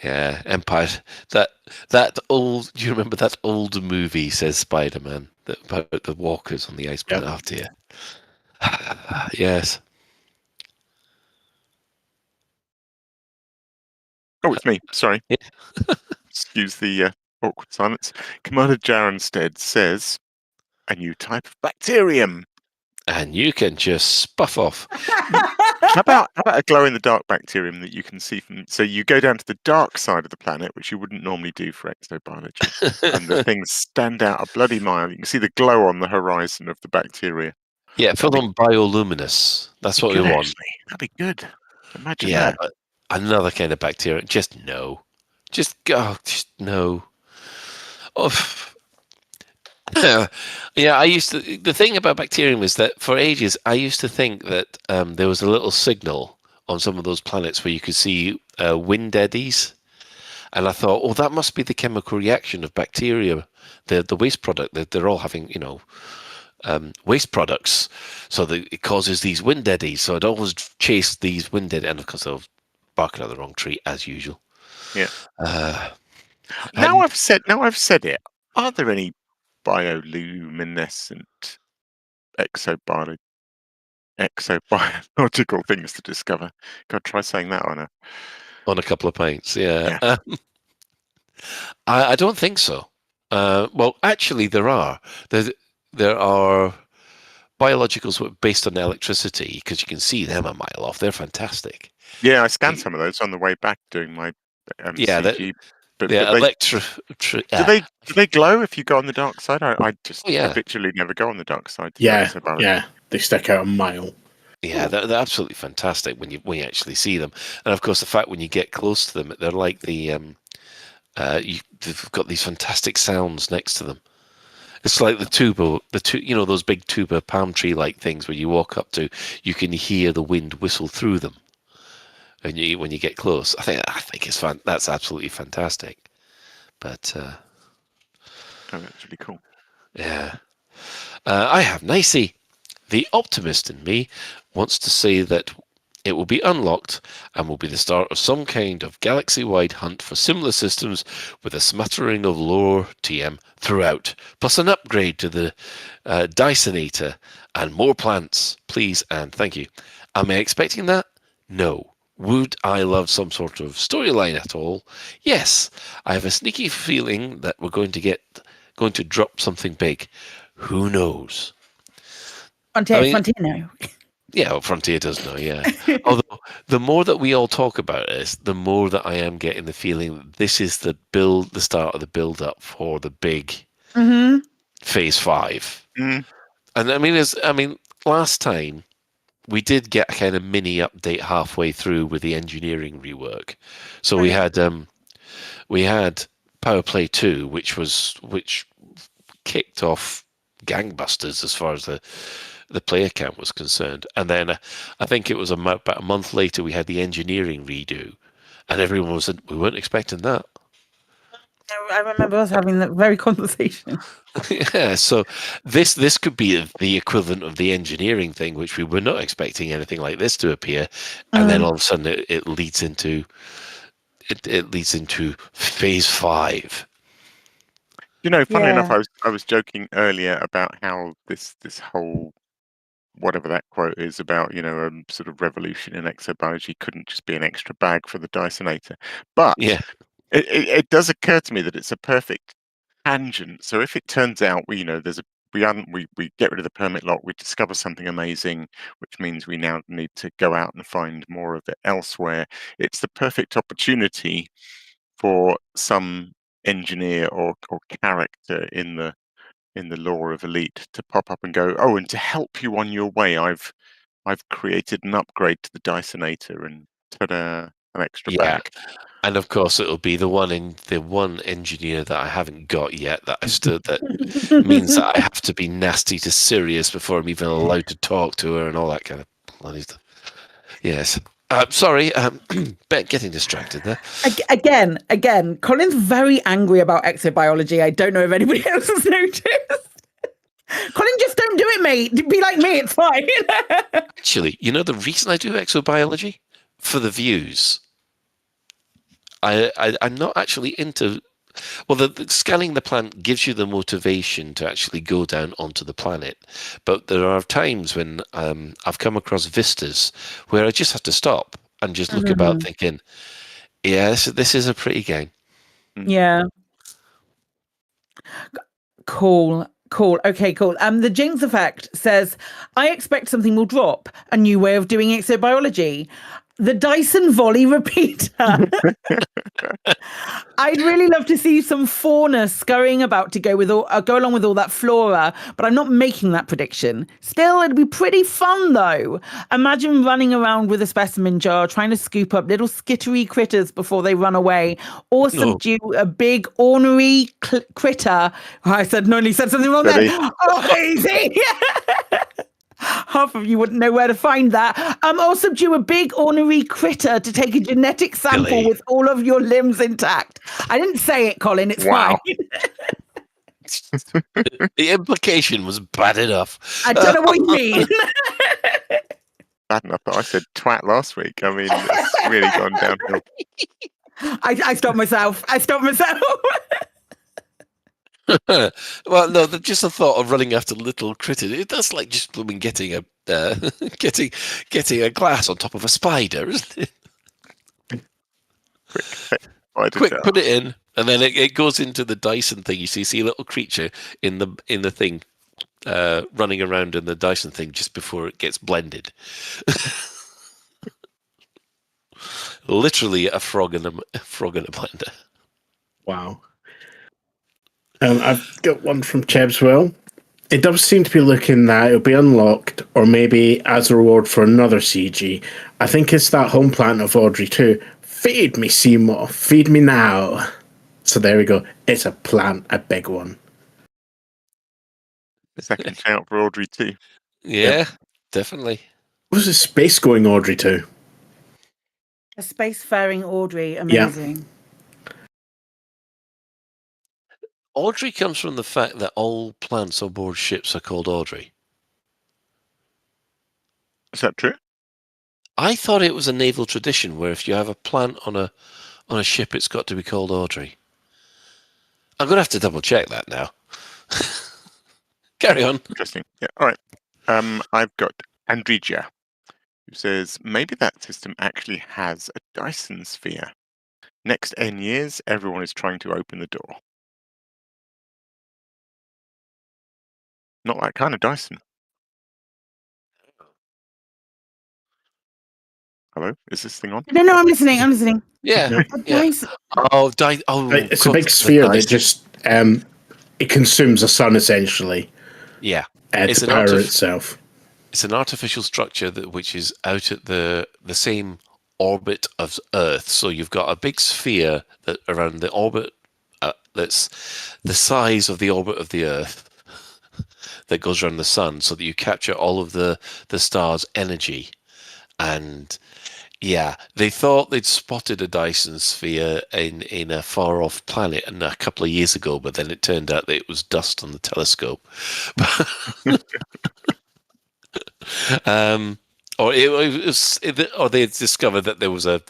Yeah, Empire. That old. Do you remember that old movie? Says Spider-Man about the walkers on the ice planet. Oh dear. Yes. Oh, it's me. Sorry. Excuse the awkward silence. Commander Jarenstead says, a new type of bacterium. And you can just spuff off. How about a glow-in-the-dark bacterium that you can see from... So you go down to the dark side of the planet, which you wouldn't normally do for exobiology, and the things stand out a bloody mile. You can see the glow on the horizon of the bacteria. Yeah, fill them bioluminous. That's what we want. Actually. That'd be good. Imagine Yeah, that. but another kind of bacteria. Just no. Just go. Just no. Oh. Yeah, I used to. The thing about bacterium is that for ages I used to think that there was a little signal on some of those planets where you could see wind eddies, and I thought, oh, that must be the chemical reaction of bacteria, the waste product that they're all having, waste products, so that it causes these wind eddies. So I'd always chase these wind eddies, and of course they'll barking at the wrong tree as usual. Yeah. Now I've said it. Are there any bioluminescent exobiological things to discover? God, try saying that on a couple of pints. Yeah. I don't think so. Well, actually, there are. There are biologicals based on electricity, because you can see them a mile off. They're fantastic. Yeah, I scanned some of those on the way back doing my CG. Do they glow if you go on the dark side? I just habitually never go on the dark side. Yeah, they stick out a mile. Yeah, they're absolutely fantastic when you actually see them, and of course the fact when you get close to them, they're like they've got these fantastic sounds next to them. It's like those big tuba palm tree like things where you walk up to, you can hear the wind whistle through them. And when you get close, I think it's fun. That's absolutely fantastic. But that's really cool. Yeah, I have Nicey. The optimist in me wants to say that it will be unlocked and will be the start of some kind of galaxy-wide hunt for similar systems with a smattering of lore TM throughout, plus an upgrade to the Dysonator and more plants, please and thank you. Am I expecting that? No. Would I love some sort of storyline at all? Yes. I have a sneaky feeling that we're going to drop something big. Who knows? Frontier know. Yeah, well, Frontier does know, yeah. Although, the more that we all talk about this, the more that I am getting the feeling that this is the start of the build-up for the big Phase 5. Mm. And last time, we did get a kind of mini update halfway through with the engineering rework. So we had Power Play 2, which kicked off gangbusters as far as the player count was concerned. And then I think it was about a month later we had the engineering redo, and everyone was we weren't expecting that. I remember us having that very conversation. Yeah, so this could be the equivalent of the engineering thing, which we were not expecting anything like this to appear, and then all of a sudden it leads into Phase 5. Funnily enough, I was joking earlier about how this whole, whatever that quote is about, sort of revolution in exobiology couldn't just be an extra bag for the Dysonator. But it does occur to me that it's a perfect tangent. So if it turns out we get rid of the permit lock, we discover something amazing, which means we now need to go out and find more of it elsewhere. It's the perfect opportunity for some engineer or character in the lore of Elite to pop up and go, oh, and to help you on your way, I've created an upgrade to the Dysonator, and ta-da, an extra bag. And of course, it'll be the one engineer that I haven't got yet that that means that I have to be nasty to Sirius before I'm even allowed to talk to her and all that kind of bloody stuff. Yes. Sorry, getting distracted there. Again, Colin's very angry about exobiology. I don't know if anybody else has noticed. Colin just don't do it, mate. Be like me, it's fine. Actually, you know the reason I do exobiology? For the views. I'm not actually into... Well, the scanning the planet gives you the motivation to actually go down onto the planet. But there are times when I've come across vistas where I just have to stop and just look about thinking, yeah, this is a pretty game. Yeah. Cool. Okay, cool. The Jinx Effect says, I expect something will drop. A new way of doing exobiology. The Dyson volley repeater. I'd really love to see some fauna scurrying about to go along with all that flora, but I'm not making that prediction. Still, it'd be pretty fun though. Imagine running around with a specimen jar, trying to scoop up little skittery critters before they run away, or subdue a big ornery critter. I nearly said something wrong there. Oh, easy. Half of you wouldn't know where to find that. Or subdue a big ornery critter to take a genetic sample with all of your limbs intact. I didn't say it, Colin. It's fine. The implication was bad enough. I don't know what you mean. Bad enough that I said twat last week. I mean, it's really gone downhill. I stopped myself. Well, no, just the thought of running after little critters, that's like just blooming getting a getting a glass on top of a spider, isn't it? Quick, put it in, and then it goes into the Dyson thing. You see a little creature in the thing, running around in the Dyson thing just before it gets blended. Literally a frog in a blender. Wow. I've got one from Chebswell. It does seem to be looking that it'll be unlocked, or maybe as a reward for another CG. I think it's that home planet of Audrey too. Feed me, Seymour. Feed me now. So there we go. It's a plant, a big one. The second shout for Audrey too. Yeah, definitely. What was a space-going Audrey too? A spacefaring Audrey. Amazing. Yeah. Audrey comes from the fact that all plants on board ships are called Audrey. Is that true? I thought it was a naval tradition where if you have a plant on a ship, it's got to be called Audrey. I'm going to have to double check that now. Carry on. Interesting. Yeah. All right. I've got Andrija, who says maybe that system actually has a Dyson sphere. Next N years, everyone is trying to open the door. Not that kind of Dyson. Hello? Is this thing on? No, I'm listening. Yeah. Dyson. It's a big sphere that just it consumes the sun essentially. Yeah. To power itself. It's an artificial structure which is out at the same orbit of Earth. So you've got a big sphere that around the orbit that's the size of the orbit of the Earth that goes around the sun, so that you capture all of the star's energy. And yeah, they thought they'd spotted a Dyson sphere in a far off planet a couple of years ago, but then it turned out that it was dust on the telescope. Or they had discovered that there was a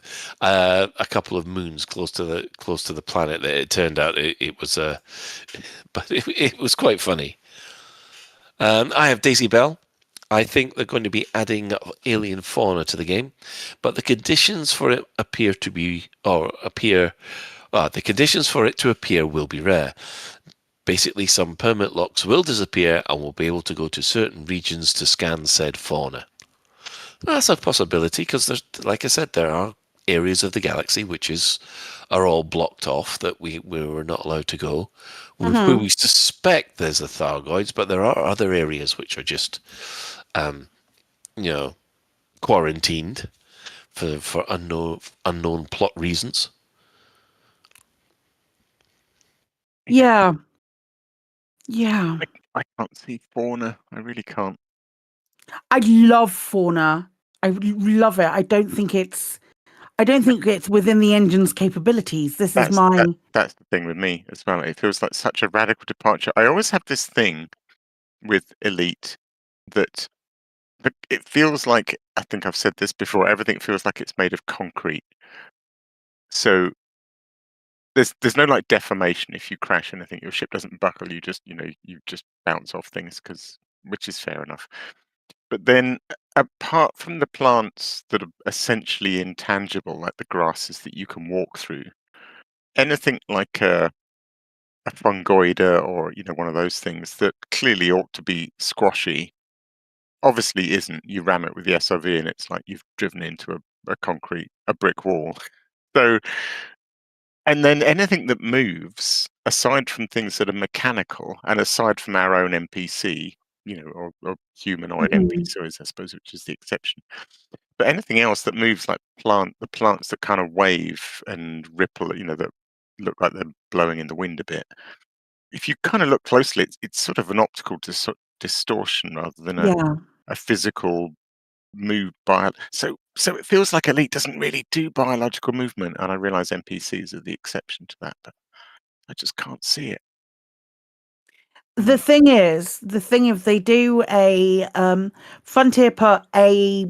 couple of moons close to the planet. That it turned out it was but it was quite funny. I have Daisy Bell. I think they're going to be adding alien fauna to the game, but the conditions for it the conditions for it to appear will be rare. Basically, some permit locks will disappear and we'll be able to go to certain regions to scan said fauna. That's a possibility because, like I said, there are areas of the galaxy which are all blocked off that we were not allowed to go. Where we suspect there's a Thargoids, but there are other areas which are just, quarantined for unknown plot reasons. Yeah. I can't see fauna. I really can't. I love fauna. I love it. I don't think it's within the engine's capabilities. That's the thing with me as well. It feels like such a radical departure. I always have this thing with Elite that it feels like, I think I've said this before, everything feels like it's made of concrete. So there's no like deformation. If you crash anything, your ship doesn't buckle. You just bounce off things, which is fair enough. But then, apart from the plants that are essentially intangible, like the grasses that you can walk through, anything like a fungoida or one of those things that clearly ought to be squashy, obviously isn't. You ram it with the SOV and it's like you've driven into a brick wall. So, and then anything that moves, aside from things that are mechanical and aside from our own NPC, or humanoid NPCs, I suppose, which is the exception. But anything else that moves, like the plants that kind of wave and ripple, that look like they're blowing in the wind a bit. If you kind of look closely, it's sort of an optical distortion rather than a physical move so it feels like Elite doesn't really do biological movement, and I realize NPCs are the exception to that, but I just can't see it. The thing is, if they do a Frontier put a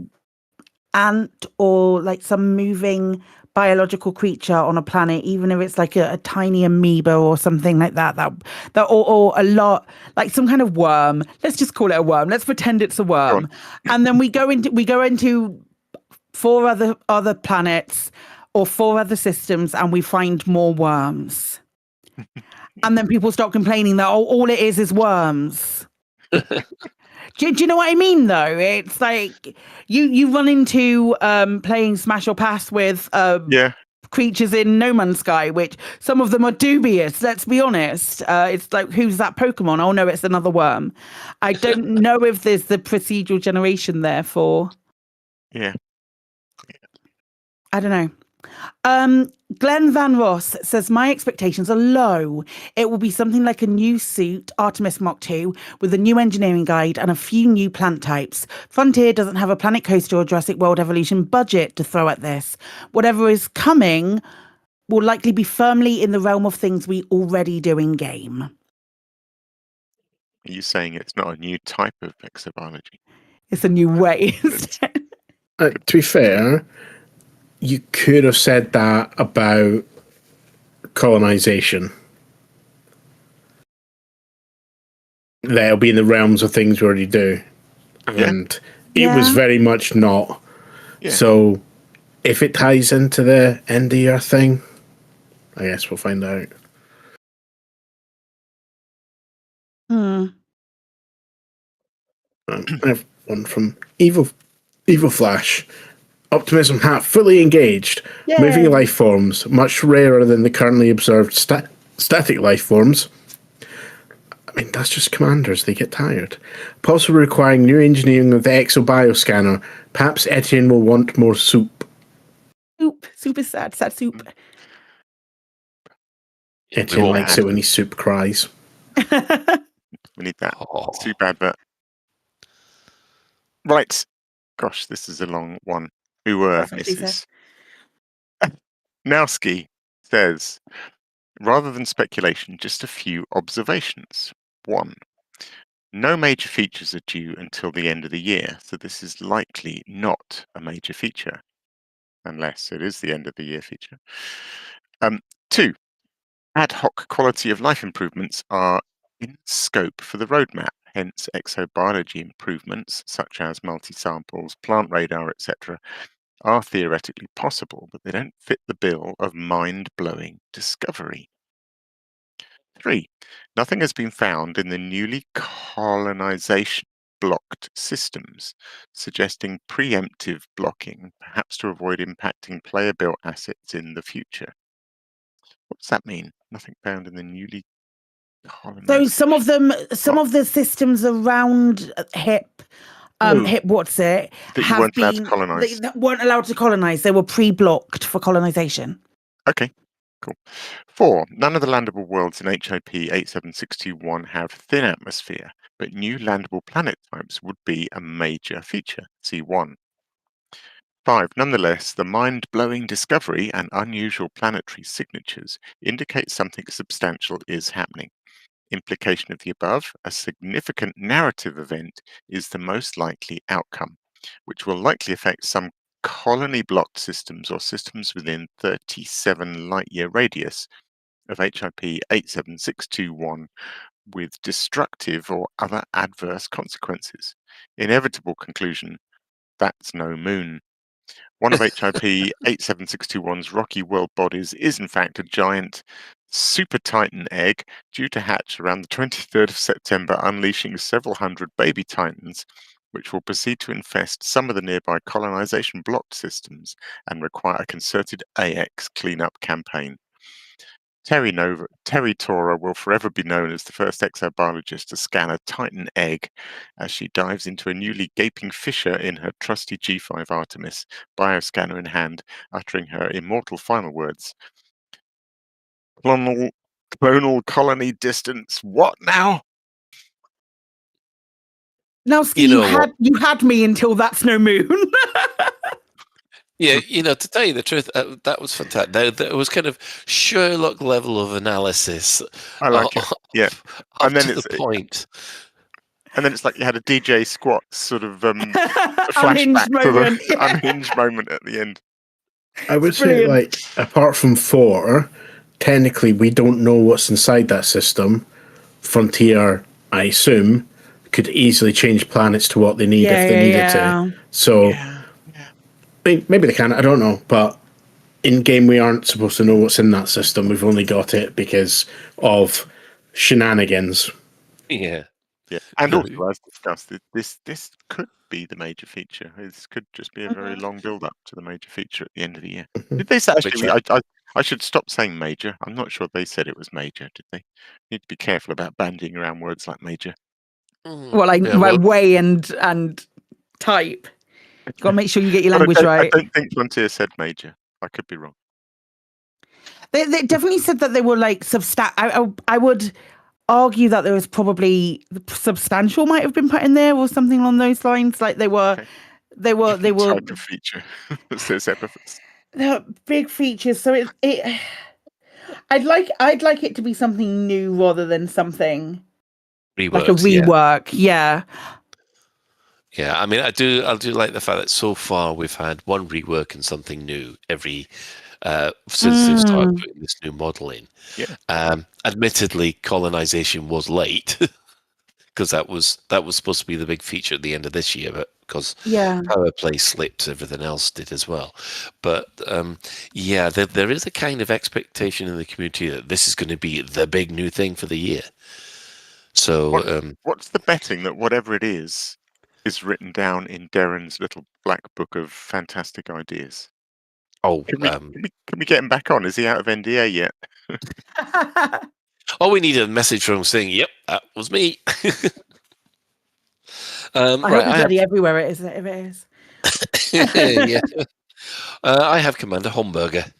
ant or like some moving biological creature on a planet, even if it's like a tiny amoeba or something like that or a lot, like some kind of worm. Let's just call it a worm. Let's pretend it's a worm. And then we go into 4 other planets or 4 other systems and we find more worms. And then people start complaining that all it is worms. Do you know what I mean, though? It's like you run into playing Smash or Pass with creatures in No Man's Sky, which some of them are dubious, let's be honest. It's like, who's that Pokemon? Oh, no, it's another worm. I don't know if there's the procedural generation there for... Yeah. I don't know. Glenn Van Ross says, my expectations are low. It will be something like a new suit, Artemis Mach II, with a new engineering guide and a few new plant types. Frontier doesn't have a Planet Coaster or Jurassic World Evolution budget to throw at this. Whatever is coming will likely be firmly in the realm of things we already do in game. Are you saying it's not a new type of exobiology? It's a new way. To be fair, you could have said that about colonization. That'll be in the realms of things we already do. And it was very much not. Yeah. So if it ties into the end of year thing, I guess we'll find out. I have one from Evil Flash. Optimism hat fully engaged. Yay. Moving life forms, much rarer than the currently observed static life forms. I mean, that's just commanders. They get tired. Possibly requiring new engineering of the exobioscanner. Perhaps Etienne will want more soup. Soup is sad. Sad soup. Etienne likes it when his soup cries. We need that soup advert. Right. Gosh, this is a long one. Who were Mrs. Nowski says, rather than speculation, just a few observations. 1. No major features are due until the end of the year, so this is likely not a major feature, unless it is the end of the year feature. 2. Ad hoc quality of life improvements are in scope for the roadmap, hence exobiology improvements, such as multi-samples, plant radar, etc., are theoretically possible, but they don't fit the bill of mind-blowing discovery. 3. Nothing has been found in the newly colonization blocked systems, suggesting preemptive blocking, perhaps to avoid impacting player-built assets in the future. What does that mean? Nothing found in the newly colonized... So some of the systems around HIP, HIP what's it, that you weren't allowed to colonize. They weren't allowed to colonize. They were pre-blocked for colonization. Okay, cool. 4. None of the landable worlds in HIP 87621 have thin atmosphere, but new landable planet types would be a major feature. See 1. 5. Nonetheless, the mind-blowing discovery and unusual planetary signatures indicate something substantial is happening. Implication of the above, a significant narrative event is the most likely outcome, which will likely affect some colony blocked systems or systems within 37 light-year radius of HIP 87621 with destructive or other adverse consequences. Inevitable conclusion, that's no moon. One of HIP 87621's rocky world bodies is in fact a giant super Titan egg due to hatch around the 23rd of September, unleashing several hundred baby Titans, which will proceed to infest some of the nearby colonization blocked systems and require a concerted AX cleanup campaign. Terry Tora will forever be known as the first exobiologist to scan a Titan egg as she dives into a newly gaping fissure in her trusty G5 Artemis, bioscanner in hand, uttering her immortal final words. Clonal colony distance, what now? Now, Ski, you had me until that's no moon. Yeah, to tell you the truth, that was fantastic. There was kind of Sherlock level of analysis. I like it. Yeah, and then it's the point. And then it's like you had a DJ Squat sort of flashback to the unhinged moment at the end. I would say, like, apart from 4, technically we don't know what's inside that system. Frontier, I assume, could easily change planets to what they need if they needed to. So. Maybe they can, I don't know, but in game we aren't supposed to know what's in that system. We've only got it because of shenanigans. Yeah. And also, as discussed, this could be the major feature. This could just be a very long build-up to the major feature at the end of the year. Did they say, actually, I should stop saying major. I'm not sure they said it was major, did they? You need to be careful about bandying around words like major. Well, way and type. You've got to make sure you get your language right. I don't think Frontier said major. I could be wrong. They definitely said that they were like I would argue that there was probably substantial might have been put in there or something along those lines. Like they were type of feature. Those epithets. They're big features. So it I'd like it to be something new rather than something like a rework. Yeah. Yeah, I mean, I do like the fact that so far we've had one rework and something new every since they've started putting this new model in. Yeah. Admittedly, colonization was late because that was supposed to be the big feature at the end of this year, but because power play slipped, everything else did as well. But there is a kind of expectation in the community that this is going to be the big new thing for the year. So, what's the betting that whatever it is written down in Darren's little black book of fantastic ideas? Oh, can we get him back on? Is he out of NDA yet? Oh, we need a message from him saying, "Yep, that was me." I hope bloody everywhere it is. If it is. Yeah. I have Commander Homburger.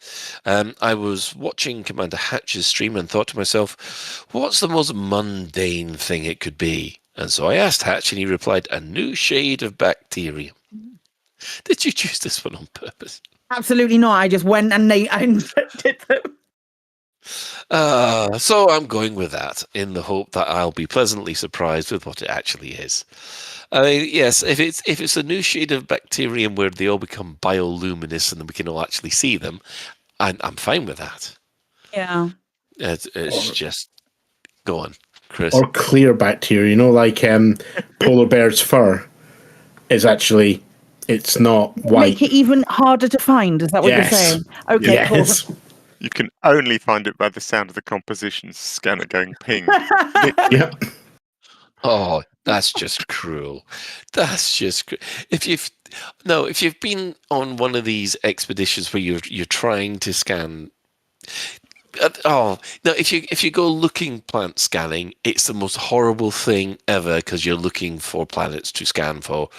I was watching Commander Hatch's stream and thought to myself, what's the most mundane thing it could be? And so I asked Hatch and he replied, a new shade of bacterium. Did you choose this one on purpose? Absolutely not. I just went and I infected them. So I'm going with that in the hope that I'll be pleasantly surprised with what it actually is. I mean, yes, if it's a new shade of bacterium where they all become bioluminescent and we can all actually see them, I'm fine with that. Yeah. It's just go on, Chris. Or clear bacteria, like polar bear's fur is actually it's not white. Make it even harder to find. Is that what you're saying? Okay, cool. You can only find it by the sound of the composition scanner going ping. Yeah. Oh, that's just cruel. That's just if you've been on one of these expeditions where you're trying to scan. If you go looking plant scanning, it's the most horrible thing ever because you're looking for planets to scan for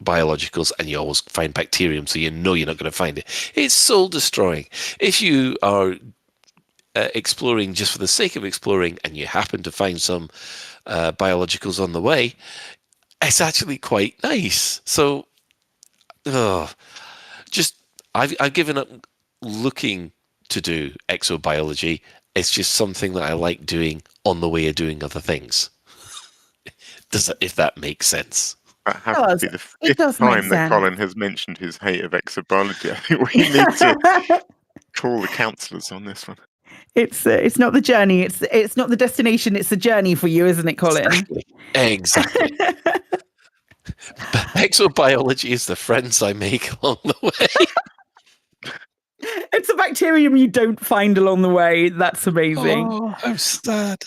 biologicals, and you always find bacterium, so you're not going to find it. It's soul destroying. If you are exploring just for the sake of exploring and you happen to find some biologicals on the way, it's actually quite nice. So I've given up looking to do exobiology. It's just something that I like doing on the way of doing other things. If that makes sense. That happens to be the It fifth does make time that sense. Colin has mentioned his hate of exobiology. I think we need to call the counsellors on this one. It's not the journey. It's not the destination. It's the journey for you, isn't it, Colin? Exactly. Exobiology is the friends I make along the way. It's a bacterium you don't find along the way. That's amazing. Oh, I'm sad.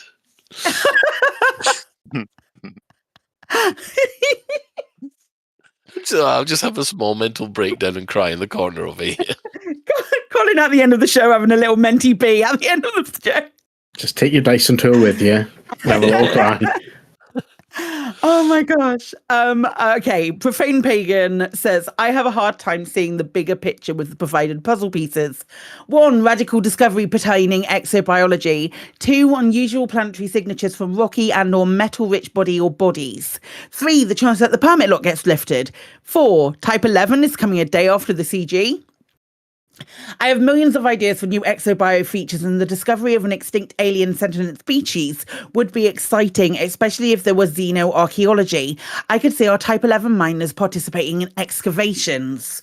So I'll just have a small mental breakdown and cry in the corner over here. Colin at the end of the show having a little menti bee at the end of the show. Just take your Dyson tool with you. Have a little cry. Oh my gosh. Okay. Profane Pagan says, I have a hard time seeing the bigger picture with the provided puzzle pieces. 1, radical discovery pertaining exobiology. 2, unusual planetary signatures from rocky and or metal-rich body or bodies. 3, the chance that the permit lock gets lifted. 4, type 11 is coming a day after the CG. I have millions of ideas for new exobio features, and the discovery of an extinct alien sentient species would be exciting, especially if there was xenoarchaeology. I could see our Type 11 miners participating in excavations.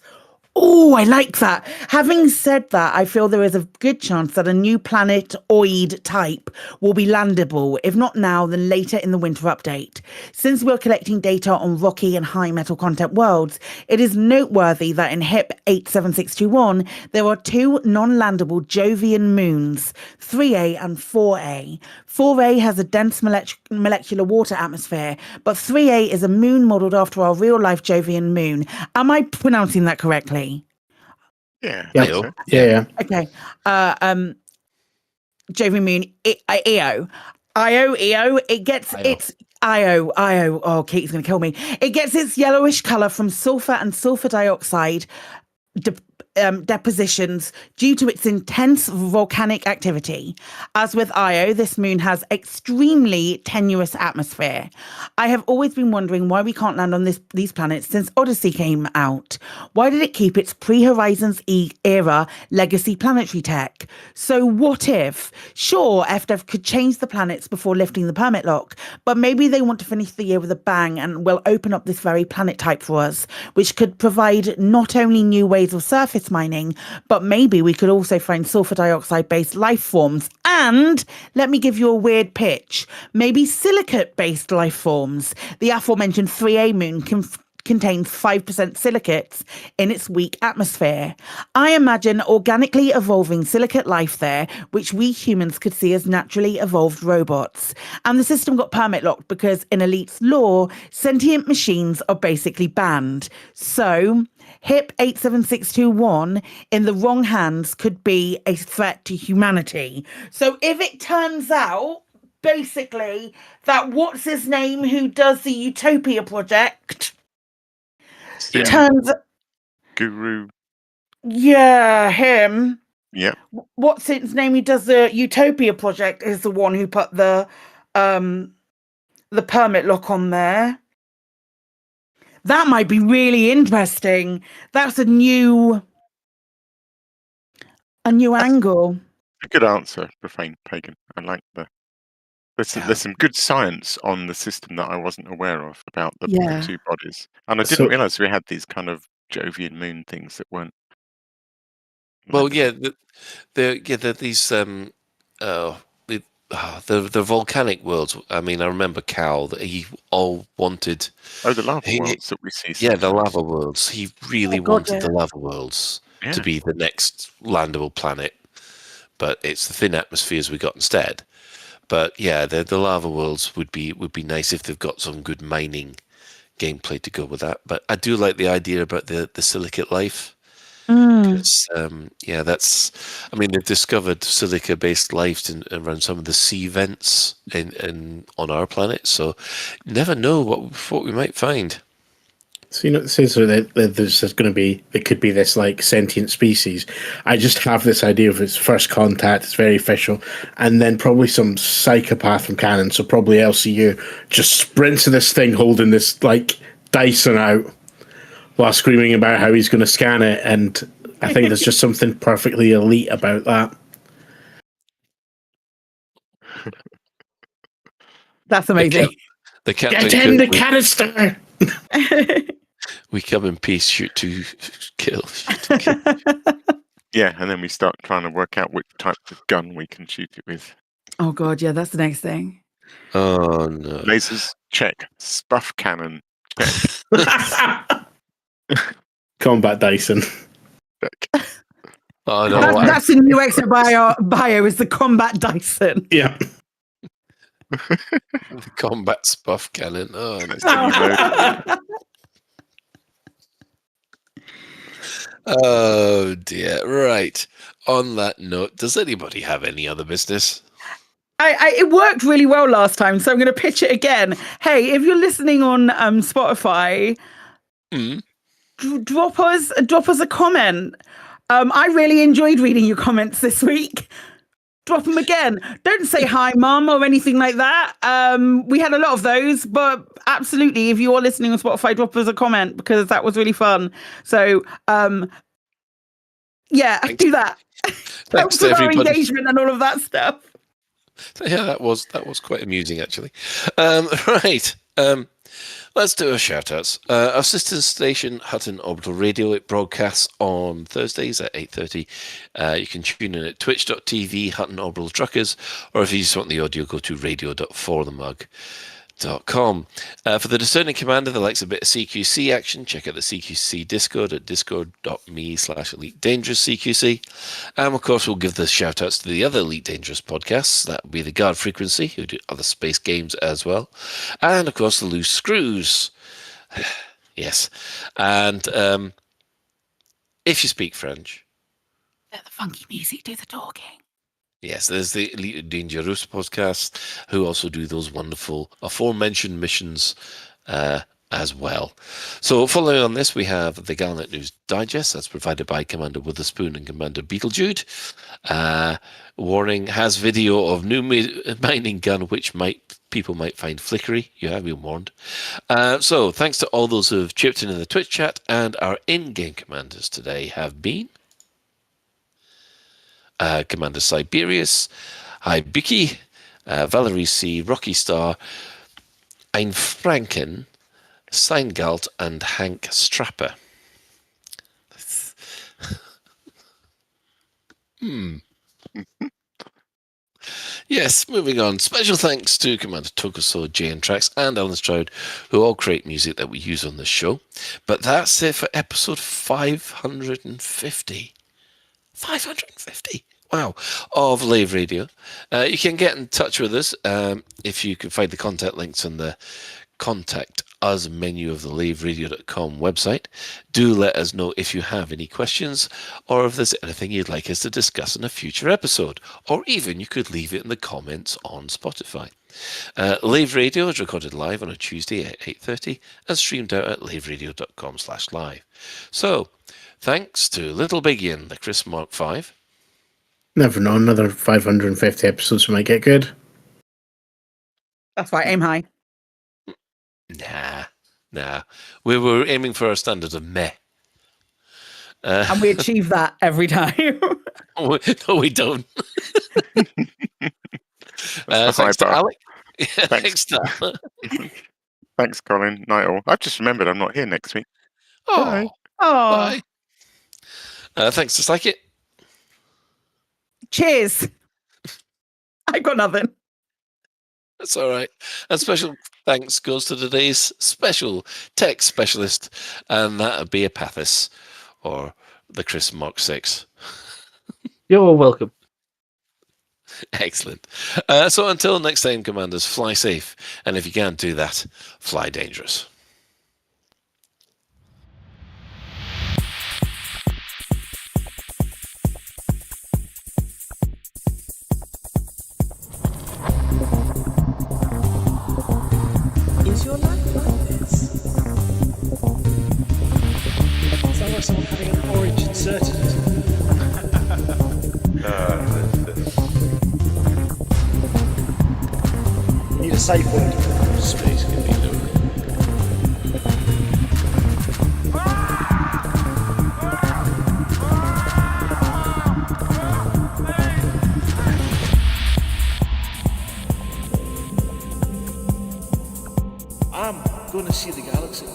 Oh, I like that. Having said that, I feel there is a good chance that a new planetoid type will be landable, if not now, then later in the winter update. Since we're collecting data on rocky and high metal content worlds, it is noteworthy that in HIP 87621, there are 2 non-landable Jovian moons, 3A and 4A. 4A has a dense molecular water atmosphere, but 3A is a moon modelled after our real-life Jovian moon. Am I pronouncing that correctly? Yeah. Yeah. Okay. Jovian moon, Io. It gets its Io. Oh, Kate's going to kill me. It gets its yellowish colour from sulfur and sulfur dioxide depositions due to its intense volcanic activity. As with Io, this moon has extremely tenuous atmosphere. I have always been wondering why we can't land on these planets since Odyssey came out. Why did it keep its pre-Horizons era legacy planetary tech? So what if? Sure, FDev could change the planets before lifting the permit lock, but maybe they want to finish the year with a bang and will open up this very planet type for us, which could provide not only new ways of surface mining, but maybe we could also find sulfur dioxide based life forms. And let me give you a weird pitch. Maybe silicate based life forms. The aforementioned 3A moon contains 5% silicates in its weak atmosphere. I imagine organically evolving silicate life there, which we humans could see as naturally evolved robots. And the system got permit locked because in Elite's lore, sentient machines are basically banned. So HIP 87621 in the wrong hands could be a threat to humanity. So if it turns out, basically, that what's his name who does the Utopia project turns... Guru. Yeah, him. Yeah. What's his name who does the Utopia project is the one who put the permit lock on there. That might be really interesting. That's a new angle. A good answer, Profane Pagan. I like there's some good science on the system that I wasn't aware of about the 2 bodies. And I didn't realise we had these kind of Jovian moon things that weren't. Well, yeah, these the volcanic worlds. I mean, I remember Cal that he all wanted. Oh, the lava worlds that we see. Yeah, the lava worlds. He really wanted the lava worlds to be the next landable planet, but it's the thin atmospheres we got instead. But yeah, the lava worlds would be nice if they've got some good mining gameplay to go with that. But I do like the idea about the silicate life. Because, I mean, they've discovered silica-based life around some of the sea vents on our planet, so never know what we might find. So, it says that there's going to be, it could be this like sentient species. I just have this idea of its first contact, it's very official, and then probably some psychopath from canon, so probably LCU, just sprints to this thing holding this like Dyson out while screaming about how he's going to scan it, and I think there's just something perfectly elite about that. That's amazing. The captain. Get in the canister. We come in peace, shoot to kill. Shoot to kill. Yeah, and then we start trying to work out which type of gun we can shoot it with. Oh god, yeah, that's the next thing. Oh no. Lasers, check. Spuff cannon, check. Combat Dyson. Oh no. That's the new extra bio is the Combat Dyson. Yeah. The combat spuff cannon. Oh, oh dear. Right. On that note, does anybody have any other business? It worked really well last time, so I'm going to pitch it again. Hey, if you're listening on Spotify, drop us a comment. I really enjoyed reading your comments this week. Drop them again. Don't say hi, mum, or anything like that. We had a lot of those, but absolutely, if you are listening on Spotify, drop us a comment because that was really fun. So, yeah, do that. Thanks to to our everybody. engagement and all of that stuff. Yeah, that was quite amusing actually. Right. Let's do our shout-outs. Our sister station, Hutton Orbital Radio, it broadcasts on Thursdays at 8:30. You can tune in at twitch.tv, Hutton Orbital Truckers, or if you just want the audio, go to radio.forthemug.com. For the discerning commander that likes a bit of CQC action, check out the CQC Discord at discord.me/Elite Dangerous CQC. And of course, we'll give the shout outs to the other Elite Dangerous podcasts. That would be the Guard Frequency, who do other space games as well. And of course, the Loose Screws. Yes. And if you speak French, Let the funky music do the talking. yes, there's the Elite Dangerous podcast, who also do those wonderful aforementioned missions as well. So following on this, we have the Galnet News Digest. That's provided by Commander Witherspoon and Commander Beetlejude. Warning, has video of new mining gun, which people might find flickery. You have been warned. So thanks to all those who have chipped in the Twitch chat, and our in-game commanders today have been Commander Siberius, Hibiki, Valerie C, Rocky Star, Ein Franken, Steingalt, and Hank Strapper. Yes, moving on. Special thanks to Commander Tokuso, Jay and Trax, and Alan Stroud, who all create music that we use on this show. But that's it for episode 550. 550. Wow, of Lave Radio. You can get in touch with us if you can find the contact links on the Contact Us menu of the laveradio.com website. Do let us know if you have any questions or if there's anything you'd like us to discuss in a future episode, or even you could leave it in the comments on Spotify. Lave Radio is recorded live on a Tuesday at 8:30 and streamed out at laveradio.com/live. So, thanks to Little Biggie and the Chris Mark 5. Never know, another 550 episodes might get good. That's right, aim high. Nah. We were aiming for a standard of meh. And we achieve that every time. No, we don't. Thanks to Alec. Thanks to Alec. Thanks, Colin. Night all. I've just remembered I'm not here next week. Oh, bye. Thanks to Psychic. Cheers. I got nothing. That's all right. And special thanks goes to today's special tech specialist, and that would be Apathis, or the Chris Mark 6. You're welcome. Excellent. So until next time, Commanders, fly safe, and if you can't do that, fly dangerous. Is your life like this? Sounds like someone having an orange inserted. Need a safe word. Space can be loaded. I'm going to see the galaxy.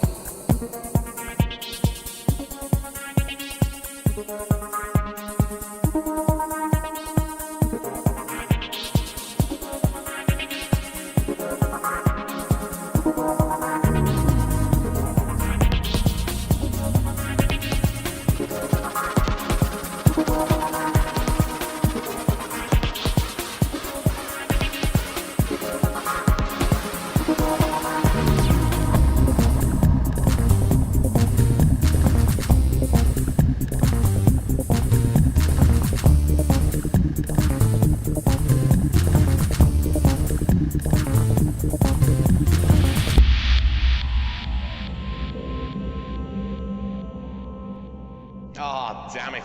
Ah, damn it.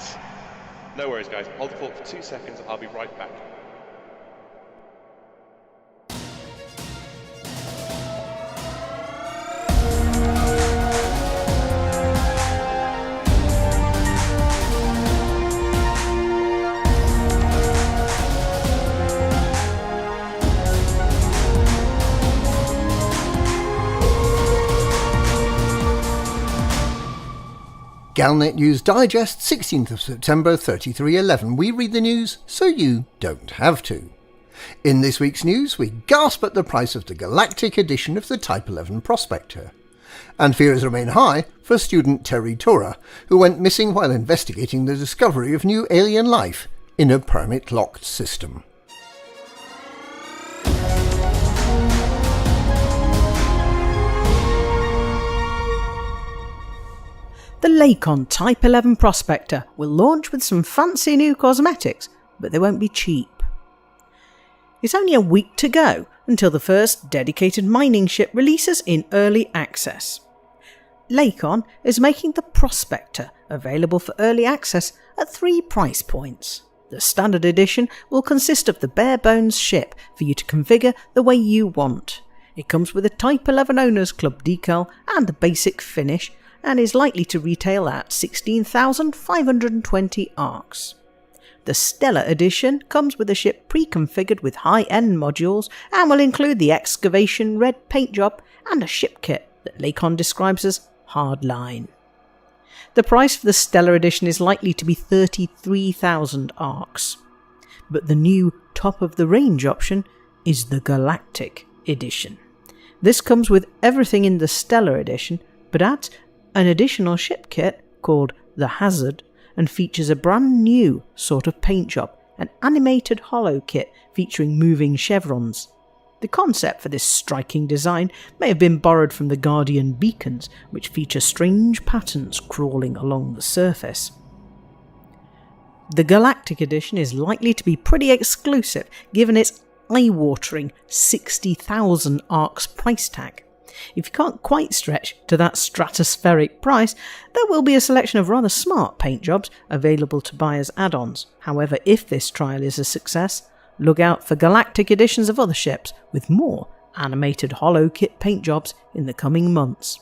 No worries, guys. Hold the fort for 2 seconds. I'll be right back. Galnet News Digest, 16th of September 3311. We read the news so you don't have to. In this week's news, we gasp at the price of the Galactic edition of the Type 11 Prospector. And fears remain high for student Terry Tora, who went missing while investigating the discovery of new alien life in a permit-locked system. The Lacon Type 11 Prospector will launch with some fancy new cosmetics, but they won't be cheap. It's only a week to go until the first dedicated mining ship releases in early access. Lacon is making the Prospector available for early access at 3 price points. The standard edition will consist of the bare bones ship for you to configure the way you want. It comes with a Type 11 Owners Club decal and the basic finish, and is likely to retail at 16,520 ARCs. The Stellar Edition comes with a ship pre-configured with high-end modules and will include the excavation red paint job and a ship kit that Lacon describes as hardline. The price for the Stellar Edition is likely to be 33,000 ARCs. But the new top-of-the-range option is the Galactic Edition. This comes with everything in the Stellar Edition, but adds an additional ship kit called the Hazard and features a brand new sort of paint job, an animated hollow kit featuring moving chevrons. The concept for this striking design may have been borrowed from the Guardian beacons, which feature strange patterns crawling along the surface. The Galactic Edition is likely to be pretty exclusive given its eye-watering 60,000 ARCs price tag. If you can't quite stretch to that stratospheric price, there will be a selection of rather smart paint jobs available to buy as add-ons. However, if this trial is a success, look out for Galactic editions of other ships with more animated hollow kit paint jobs in the coming months.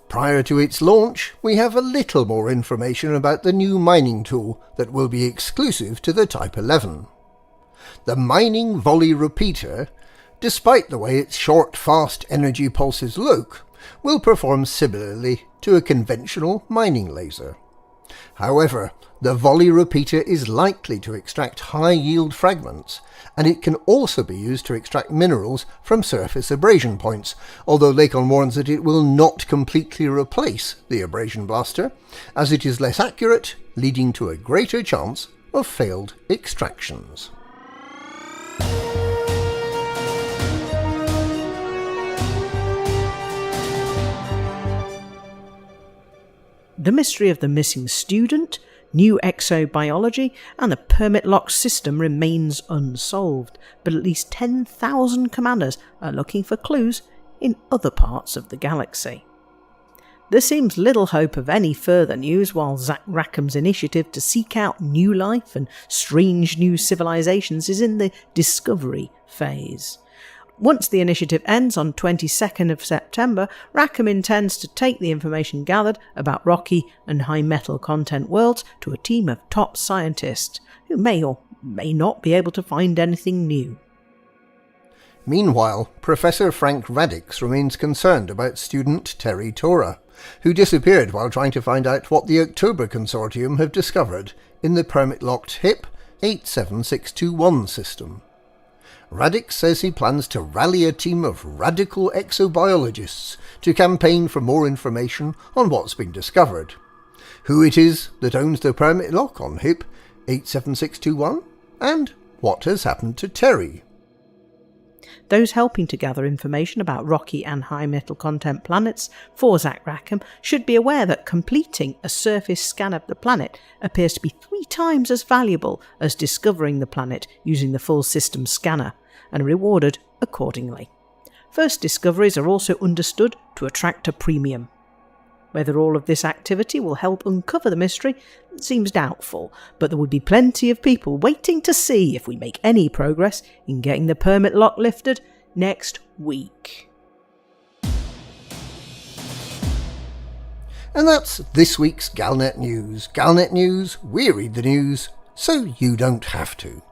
Prior to its launch, we have a little more information about the new mining tool that will be exclusive to the Type 11. The Mining Volley Repeater, despite the way its short, fast energy pulses look, will perform similarly to a conventional mining laser. However, the volley repeater is likely to extract high-yield fragments, and it can also be used to extract minerals from surface abrasion points, although Lacon warns that it will not completely replace the abrasion blaster, as it is less accurate, leading to a greater chance of failed extractions. The mystery of the missing student, new exobiology, and the permit-locked system remains unsolved, but at least 10,000 commanders are looking for clues in other parts of the galaxy. There seems little hope of any further news while Zach Rackham's initiative to seek out new life and strange new civilizations is in the discovery phase. Once the initiative ends on 22nd of September, Rackham intends to take the information gathered about rocky and high metal content worlds to a team of top scientists who may or may not be able to find anything new. Meanwhile, Professor Frank Radix remains concerned about student Terry Tora, who disappeared while trying to find out what the October Consortium have discovered in the permit-locked HIP 87621 system. Radix says he plans to rally a team of radical exobiologists to campaign for more information on what's been discovered, who it is that owns the permit lock on HIP 87621, and what has happened to Terry. Those helping to gather information about rocky and high metal content planets for Zach Rackham should be aware that completing a surface scan of the planet appears to be 3 times as valuable as discovering the planet using the full system scanner, and rewarded accordingly. First discoveries are also understood to attract a premium. Whether all of this activity will help uncover the mystery seems doubtful, but there would be plenty of people waiting to see if we make any progress in getting the permit lock lifted next week. And that's this week's Galnet News. Galnet News, we read the news, so you don't have to.